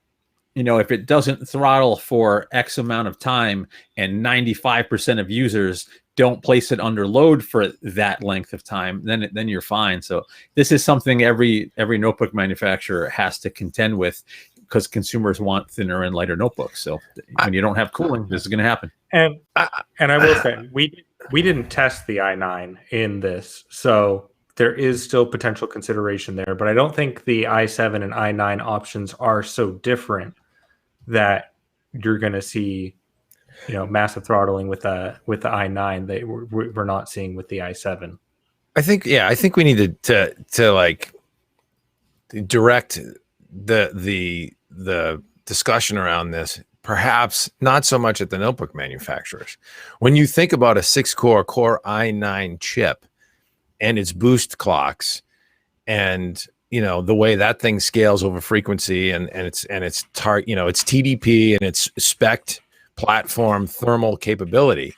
if it doesn't throttle for X amount of time and 95% of users don't place it under load for that length of time, then you're fine. So this is something every notebook manufacturer has to contend with, because consumers want thinner and lighter notebooks. So when you don't have cooling, this is going to happen. And I will say, we didn't test the i9 in this, so there is still potential consideration there. But I don't think the i7 and i9 options are so different that you're going to see massive throttling with the i9 that we're not seeing with the i7. I think we need to like direct the discussion around this, perhaps not so much at the notebook manufacturers. When you think about a 6-core Core i9 chip and its boost clocks, and the way that thing scales over frequency, and its TDP and its spec'd platform thermal capability,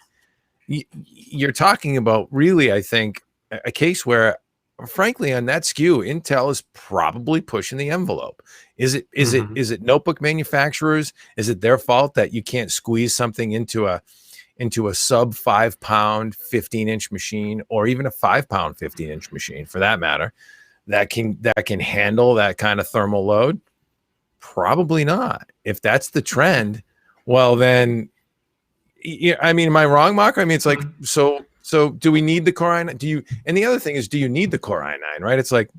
you're talking about really, I think, a case where, frankly, on that SKU, Intel is probably pushing the envelope. Is it notebook manufacturers? Is it their fault that you can't squeeze something into a sub 5 pound 15-inch machine, or even a 5 pound 15-inch machine for that matter, that can handle that kind of thermal load? Probably not. If that's the trend, well then, am I wrong, Mark? It's like, so do we need the Core i9? And the other thing is, do you need the Core i9, right? It's like,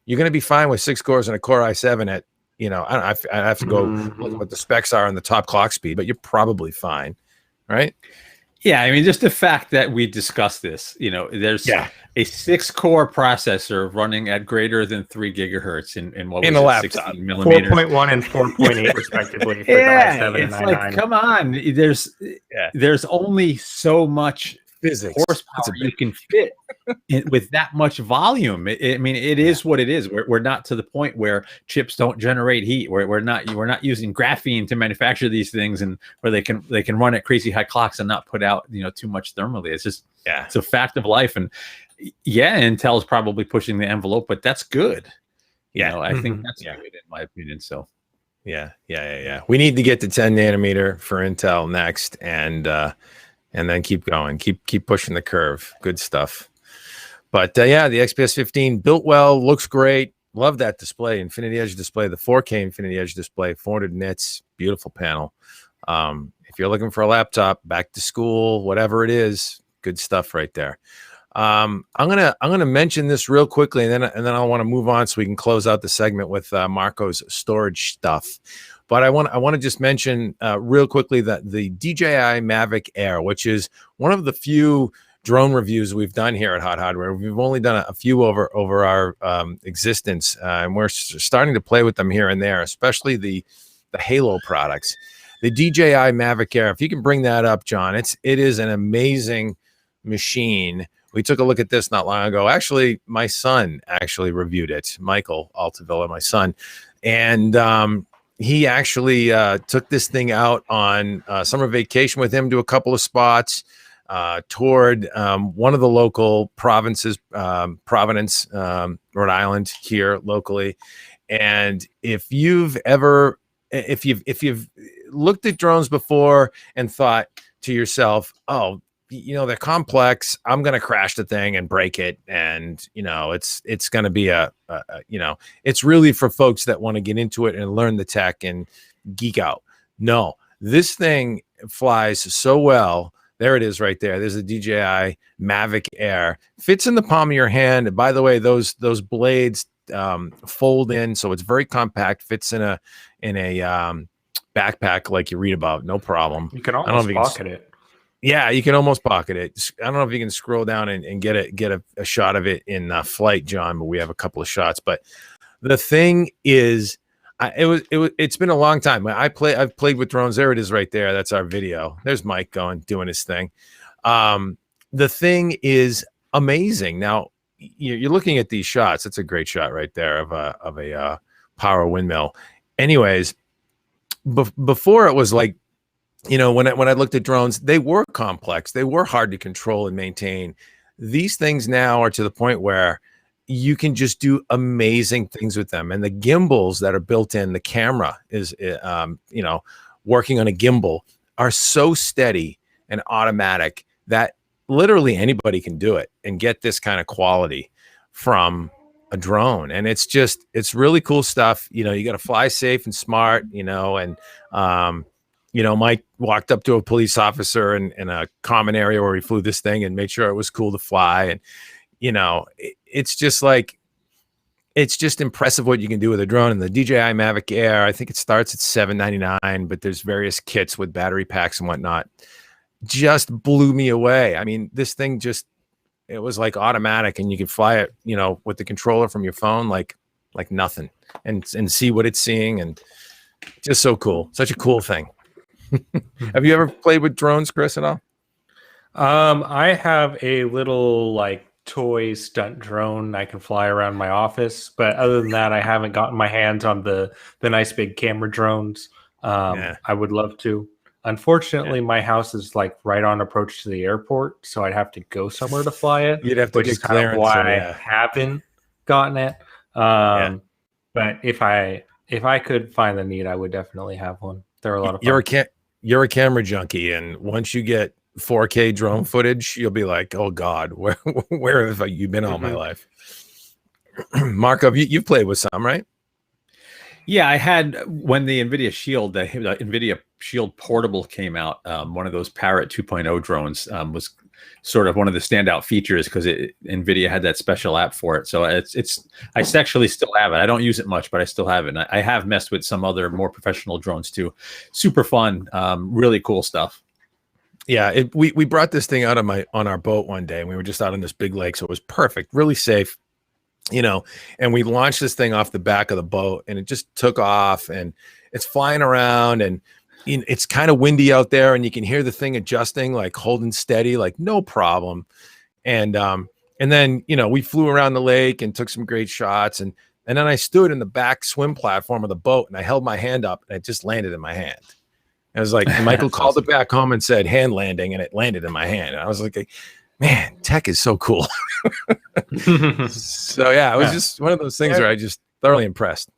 you're going to be fine with 6 cores and a Core i7 at, I have to go look what the specs are on the top clock speed, but you're probably fine, right? Yeah, just the fact that we discussed this, there's a 6-core processor running at greater than 3 gigahertz in what was in a laptop, 16 millimeters, 4.1 and 4.8 respectively. For the i7 it's and like, i9. come on, there's only so much physics horsepower you can fit with that much volume. It is what it is. We're not to the point where chips don't generate heat. We're not using graphene to manufacture these things, and where they can run at crazy high clocks and not put out too much thermally. It's just it's a fact of life. And Intel is probably pushing the envelope, but that's good. I think that's good in my opinion. So yeah. We need to get to 10 nanometer for Intel next, and then keep going, keep pushing the curve. Good stuff. But the XPS 15 built well, looks great. Love that display, Infinity Edge display, the 4K Infinity Edge display, 400 nits, beautiful panel. If you're looking for a laptop, back to school, whatever it is, good stuff right there. I'm gonna mention this real quickly, and then I want to move on so we can close out the segment with Marco's storage stuff. But I want to just mention real quickly that the DJI Mavic Air, which is one of the few drone reviews we've done here at Hot Hardware. We've only done a few over our existence, and we're starting to play with them here and there, especially the Halo products. The DJI Mavic Air, if you can bring that up, John, it is an amazing machine. We took a look at this not long ago. Actually, my son actually reviewed it, Michael Altavilla, my son, and he actually took this thing out on summer vacation with him to a couple of spots, toured one of the local provinces, Providence, Rhode Island, here locally. And if you've looked at drones before and thought to yourself, oh, they're complex, I'm going to crash the thing and break it. And, it's going to be it's really for folks that want to get into it and learn the tech and geek out. No, this thing flies so well. There it is right there. There's a DJI Mavic Air. Fits in the palm of your hand. And by the way, those blades fold in, so it's very compact. Fits in a backpack like you read about. No problem. You can almost pocket it. Yeah, you can almost pocket it. I don't know if you can scroll down and get a shot of it in flight, John, but we have a couple of shots. But the thing is, it's been a long time. I've played with drones. There it is right there. That's our video. There's Mike doing his thing. The thing is amazing. Now you're looking at these shots. It's a great shot right there of a power windmill. Anyways, before it was like, when I looked at drones, they were complex. They were hard to control and maintain. These things now are to the point where you can just do amazing things with them. And the gimbals that are built in, the camera is, working on a gimbal, are so steady and automatic that literally anybody can do it and get this kind of quality from a drone. And it's really cool stuff. You got to fly safe and smart, and, Mike walked up to a police officer in a common area where he flew this thing and made sure it was cool to fly. And, it's just impressive what you can do with a drone. And the DJI Mavic Air, I think it starts at $799, but there's various kits with battery packs and whatnot. Just blew me away. I mean, this thing it was like automatic, and you could fly it, with the controller from your phone, like nothing, and see what it's seeing. And just so cool. Such a cool thing. Have you ever played with drones, Chris, at all? I have a little toy stunt drone I can fly around my office, but other than that, I haven't gotten my hands on the nice big camera drones. I would love to. Unfortunately, my house is right on approach to the airport, so I'd have to go somewhere to fly it. You'd have to get clearance. Why I haven't gotten it. But if I could find the need, I would definitely have one. They're a lot of fun. You're a camera junkie, and once you get 4K drone footage, you'll be like, oh God, where have you been all my life? Marco, you've played with some, right? Yeah, I had, when the NVIDIA Shield, the NVIDIA Shield Portable came out, one of those Parrot 2.0 drones was sort of one of the standout features because NVIDIA had that special app for it. So I actually still have it. I don't use it much, but I still have it. And I have messed with some other more professional drones too. Super fun, really cool stuff. Yeah, we brought this thing out on our boat one day, and we were just out on this big lake, so it was perfect, really safe, and we launched this thing off the back of the boat, and it just took off, and it's flying around, and it's kind of windy out there, and you can hear the thing adjusting, holding steady, no problem. And then, we flew around the lake and took some great shots, and then I stood in the back swim platform of the boat, and I held my hand up, and it just landed in my hand. It was like Michael called it back home and said hand landing, and it landed in my hand. And I was like, man, tech is so cool. So yeah, it was just one of those things where I just thoroughly impressed.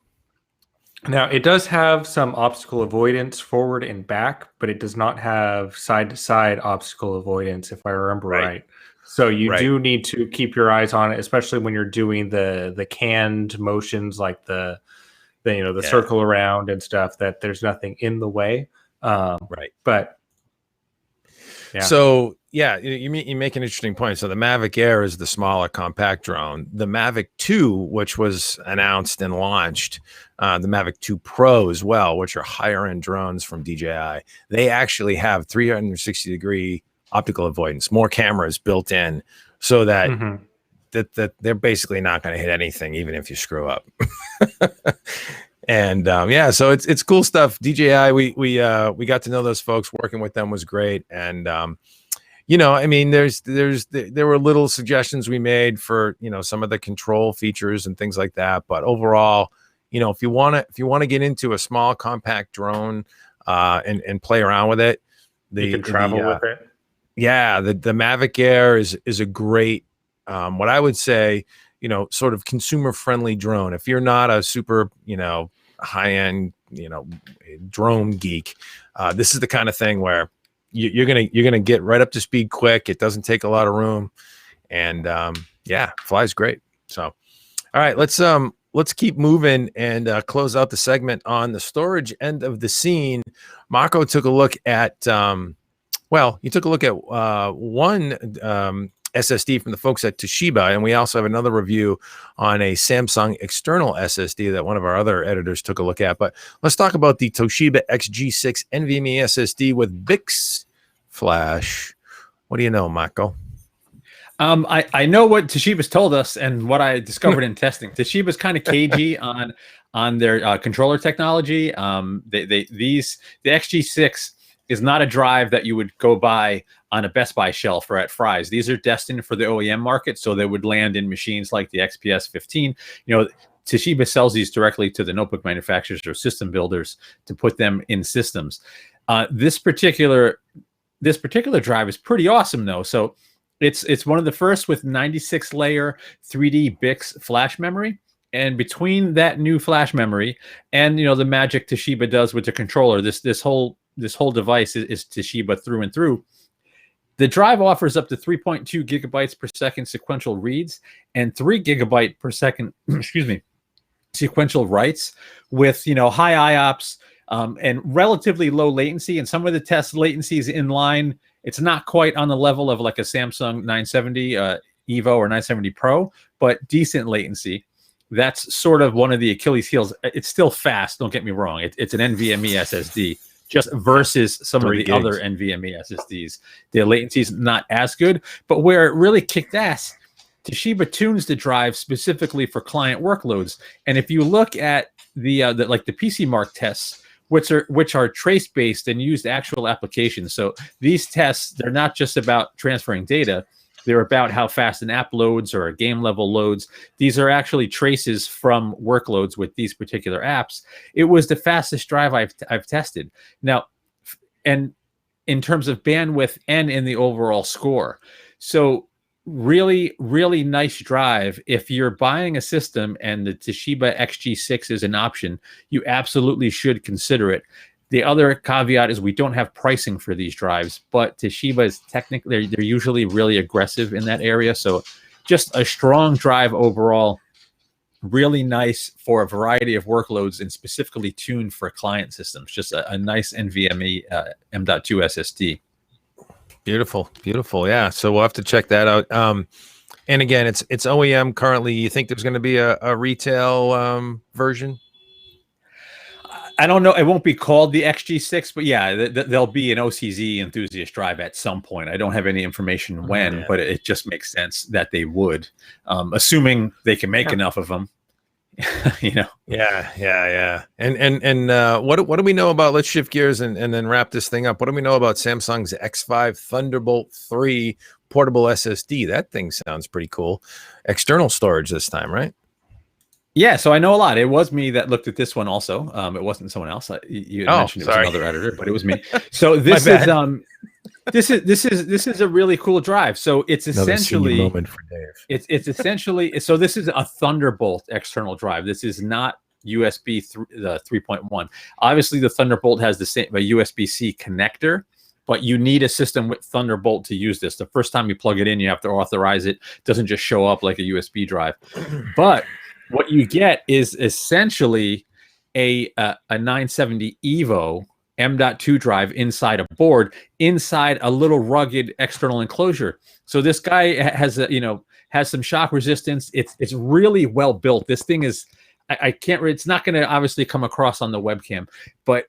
Now it does have some obstacle avoidance forward and back, but it does not have side to side obstacle avoidance, if I remember right. So you do need to keep your eyes on it, especially when you're doing the canned motions, like the circle around and stuff, that there's nothing in the way. But so you make an interesting point. So the Mavic Air is the smaller compact drone. The Mavic 2, which was announced and launched, the Mavic 2 Pro as well, which are higher end drones from DJI, they actually have 360-degree optical avoidance, more cameras built in, so that Mhm. that they're basically not going to hit anything, even if you screw up. And yeah, so it's cool stuff. DJI, we got to know those folks. Working with them was great. And you know, I mean, there were little suggestions we made for, you know, some of the control features and things like that. But overall, you know, if you want to get into a small compact drone and play around with it, You can travel with it. yeah, the Mavic Air is a great, what I would say, you know, sort of consumer friendly drone. If you're not a super, you know, high end, you know, drone geek, this is the kind of thing where you're gonna get right up to speed quick. It doesn't take a lot of room, and yeah, flies great. So, all right, let's keep moving and close out the segment on the storage end of the scene. Marco took a look at well, you took a look at one SSD from the folks at Toshiba, and we also have another review on a Samsung external SSD that one of our other editors took a look at. But let's talk about the Toshiba XG6 NVMe SSD with BICS flash. What do you know, Marco? I know what Toshiba's told us and what I discovered in testing. Toshiba's kind of cagey on their controller technology. The XG6 is not a drive that you would go buy on a Best Buy shelf or at Fry's. These are destined for the OEM market, so they would land in machines like the XPS 15. You know, Toshiba sells these directly to the notebook manufacturers or system builders to put them in systems. This particular drive is pretty awesome, though. So it's one of the first with 96 layer 3D BICS flash memory. And between that new flash memory and, you know, the magic Toshiba does with the controller, this whole device is Toshiba through and through. The drive offers up to 3.2 gigabytes per second sequential reads and 3 gigabyte per second, excuse me, sequential writes with, you know, high IOPS and relatively low latency. And some of the test latency is in line. It's not quite on the level of like a Samsung 970 Evo or 970 Pro, but decent latency. That's sort of one of the Achilles heels. It's still fast. Don't get me wrong. It's an NVMe SSD. Just versus some of the other NVMe SSDs. The latency is not as good, but where it really kicked ass, Toshiba tunes the drive specifically for client workloads. And if you look at the like the PC Mark tests, which are trace based and used actual applications. So these tests, they're not just about transferring data. They're about how fast an app loads or a game level loads. These are actually traces from workloads with these particular apps. It was the fastest drive I've tested. Now, and in terms of bandwidth and in the overall score. So really, really nice drive. If you're buying a system and the Toshiba XG6 is an option, you absolutely should consider it. The other caveat is we don't have pricing for these drives, but Toshiba is technically, they're usually really aggressive in that area. So just a strong drive overall, really nice for a variety of workloads and specifically tuned for client systems. Just a nice NVMe M.2 SSD. Beautiful, beautiful. Yeah. So we'll have to check that out. And again, it's OEM currently. You think there's going to be a retail version? I don't know. It won't be called the XG6, but yeah, there'll be an OCZ enthusiast drive at some point. I don't have any information when, but it just makes sense that they would, assuming they can make enough of them. You know. Yeah. And what do we know about? Let's shift gears and then wrap this thing up. What do we know about Samsung's X5 Thunderbolt 3 portable SSD? That thing sounds pretty cool. External storage this time, right? Yeah, so I know a lot. It was me that looked at this one also. It wasn't someone else. You had mentioned it was another editor, but it was me. So this is a really cool drive. So it's essentially moment for Dave. It's essentially, so this is a Thunderbolt external drive. This is not USB 3.1. Obviously, the Thunderbolt has the same USB-C connector, but you need a system with Thunderbolt to use this. The first time you plug it in, you have to authorize it. It doesn't just show up like a USB drive. But what you get is essentially a 970 Evo M.2 drive inside a board, inside a little rugged external enclosure. So this guy has has some shock resistance. It's really well built. This thing is, I can't. It's not going to obviously come across on the webcam, but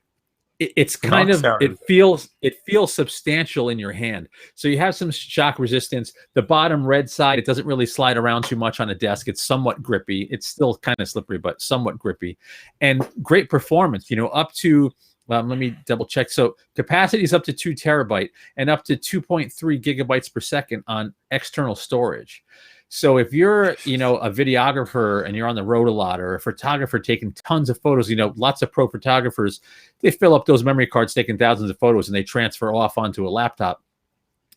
it's kind of, it feels substantial in your hand. So you have some shock resistance. The bottom red side, it doesn't really slide around too much on a desk. It's somewhat grippy. It's still kind of slippery, but somewhat grippy, and great performance, up to, let me double check. So capacity is up to 2 terabyte and up to 2.3 gigabytes per second on external storage. So if you're, a videographer and you're on the road a lot, or a photographer taking tons of photos, lots of pro photographers, they fill up those memory cards taking thousands of photos and they transfer off onto a laptop.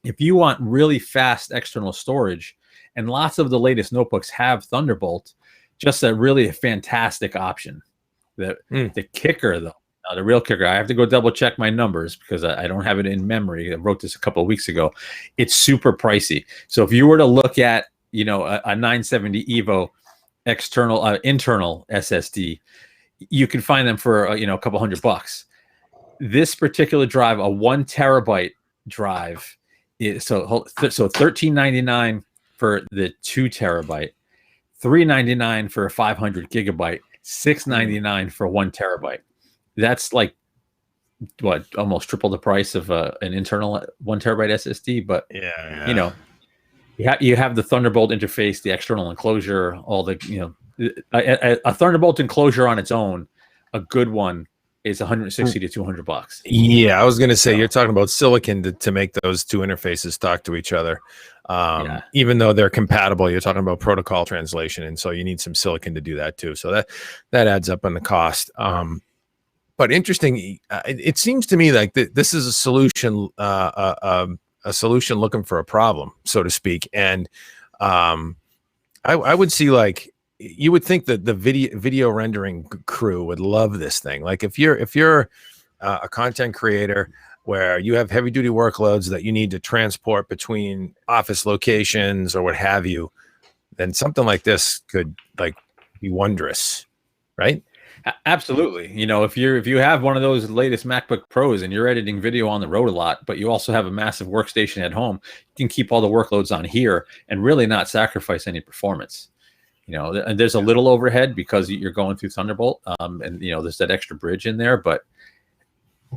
If you want really fast external storage, and lots of the latest notebooks have Thunderbolt, just a fantastic option. The kicker, though, the real kicker, I have to go double check my numbers because I don't have it in memory. I wrote this a couple of weeks ago. It's super pricey. So if you were to look at, a 970 Evo internal SSD, you can find them for a couple $100. This particular drive, a 1 terabyte drive, is so $13.99 for the 2 terabyte, $3.99 for a 500 gigabyte, $6.99 for 1 terabyte. That's like almost triple the price of an internal 1 terabyte SSD. But you have the Thunderbolt interface, the external enclosure, all the a Thunderbolt enclosure on its own, a good one, is $160 to $200. Yeah, I was going to say, you're talking about silicon to make those two interfaces talk to each other. Even though they're compatible, you're talking about protocol translation, and so you need some silicon to do that too. So that adds up on the cost. But interesting, it seems to me like this is a solution, a solution looking for a problem, so to speak. And I would see, like, you would think that the video rendering crew would love this thing. Like if you're a content creator where you have heavy duty workloads that you need to transport between office locations or what have you, then something like this could be wondrous, right? Absolutely. If you have one of those latest MacBook Pros and you're editing video on the road a lot, but you also have a massive workstation at home, you can keep all the workloads on here and really not sacrifice any performance. There's a little overhead because you're going through Thunderbolt, and there's that extra bridge in there, but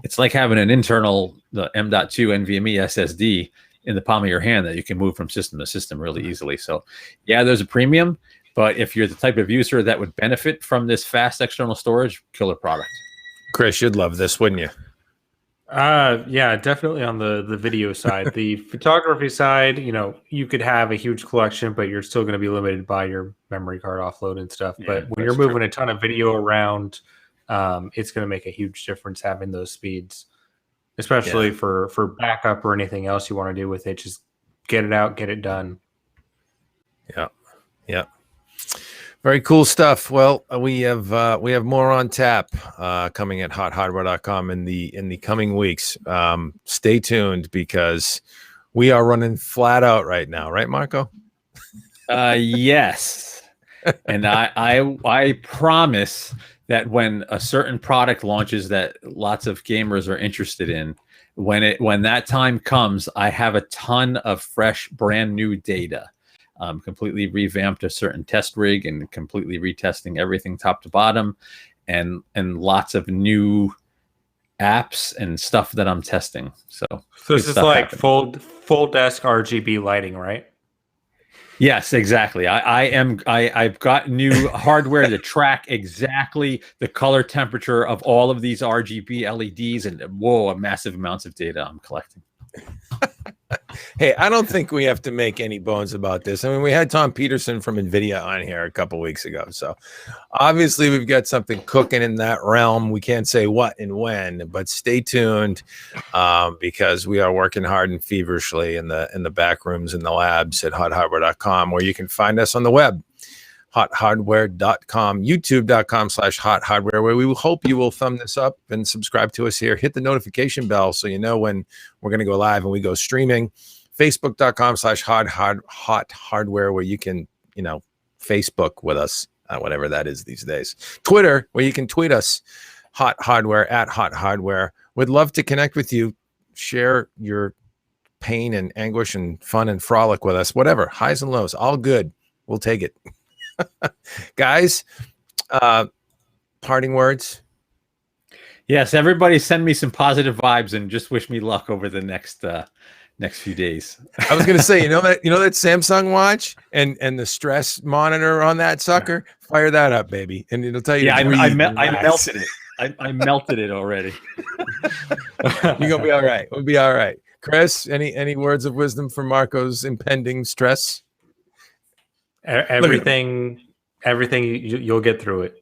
it's like having an internal, the M.2 NVMe SSD in the palm of your hand that you can move from system to system really easily. So yeah, there's a premium, but if you're the type of user that would benefit from this fast external storage, killer product. Chris, you'd love this, wouldn't you? Yeah, definitely on the video side. The photography side, you could have a huge collection, but you're still going to be limited by your memory card offload and stuff. Yeah, but when you're moving a ton of video around, it's going to make a huge difference having those speeds, especially for backup or anything else you want to do with it. Just get it out, get it done. Yeah. Very cool stuff. Well, we have more on tap coming at HotHardware.com in the coming weeks. Stay tuned because we are running flat out right now, right, Marco? Yes, and I promise that when a certain product launches that lots of gamers are interested in, when that time comes, I have a ton of fresh, brand new data. Completely revamped a certain test rig and completely retesting everything top to bottom, and lots of new apps and stuff that I'm testing. So this is like full desk RGB lighting, right? Yes, exactly. I've got new hardware to track exactly the color temperature of all of these RGB LEDs, and massive amounts of data I'm collecting. Hey, I don't think we have to make any bones about this. I mean, we had Tom Peterson from NVIDIA on here a couple weeks ago. So obviously we've got something cooking in that realm. We can't say what and when, but stay tuned because we are working hard and feverishly in the back rooms in the labs at HotHardware.com, where you can find us on the web. HotHardware.com, YouTube.com/HotHardware, where we hope you will thumb this up and subscribe to us here. Hit the notification bell so you know when we're going to go live and we go streaming. Facebook.com/HotHardware, where you can, Facebook with us, whatever that is these days. Twitter, where you can tweet us, HotHardware at HotHardware. Would love to connect with you. Share your pain and anguish and fun and frolic with us. Whatever, highs and lows, all good. We'll take it. Guys, parting words. Yes, everybody send me some positive vibes and just wish me luck over the next few days. I was gonna say, you know that Samsung watch and the stress monitor on that sucker, fire that up, baby, and it'll tell you. Yeah, to breathe I and relax. melted it. I melted it already. You're gonna be all right. We'll be all right. Chris, any words of wisdom for Marco's impending stress? Everything you'll get through it.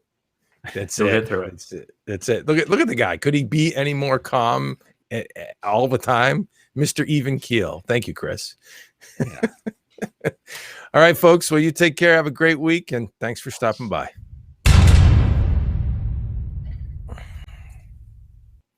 You'll get through it. That's it. Look at the guy. Could he be any more calm all the time? Mr. Even Keel. Thank you, Chris. Yeah. All right, folks. Well, you take care. Have a great week, and thanks for stopping by.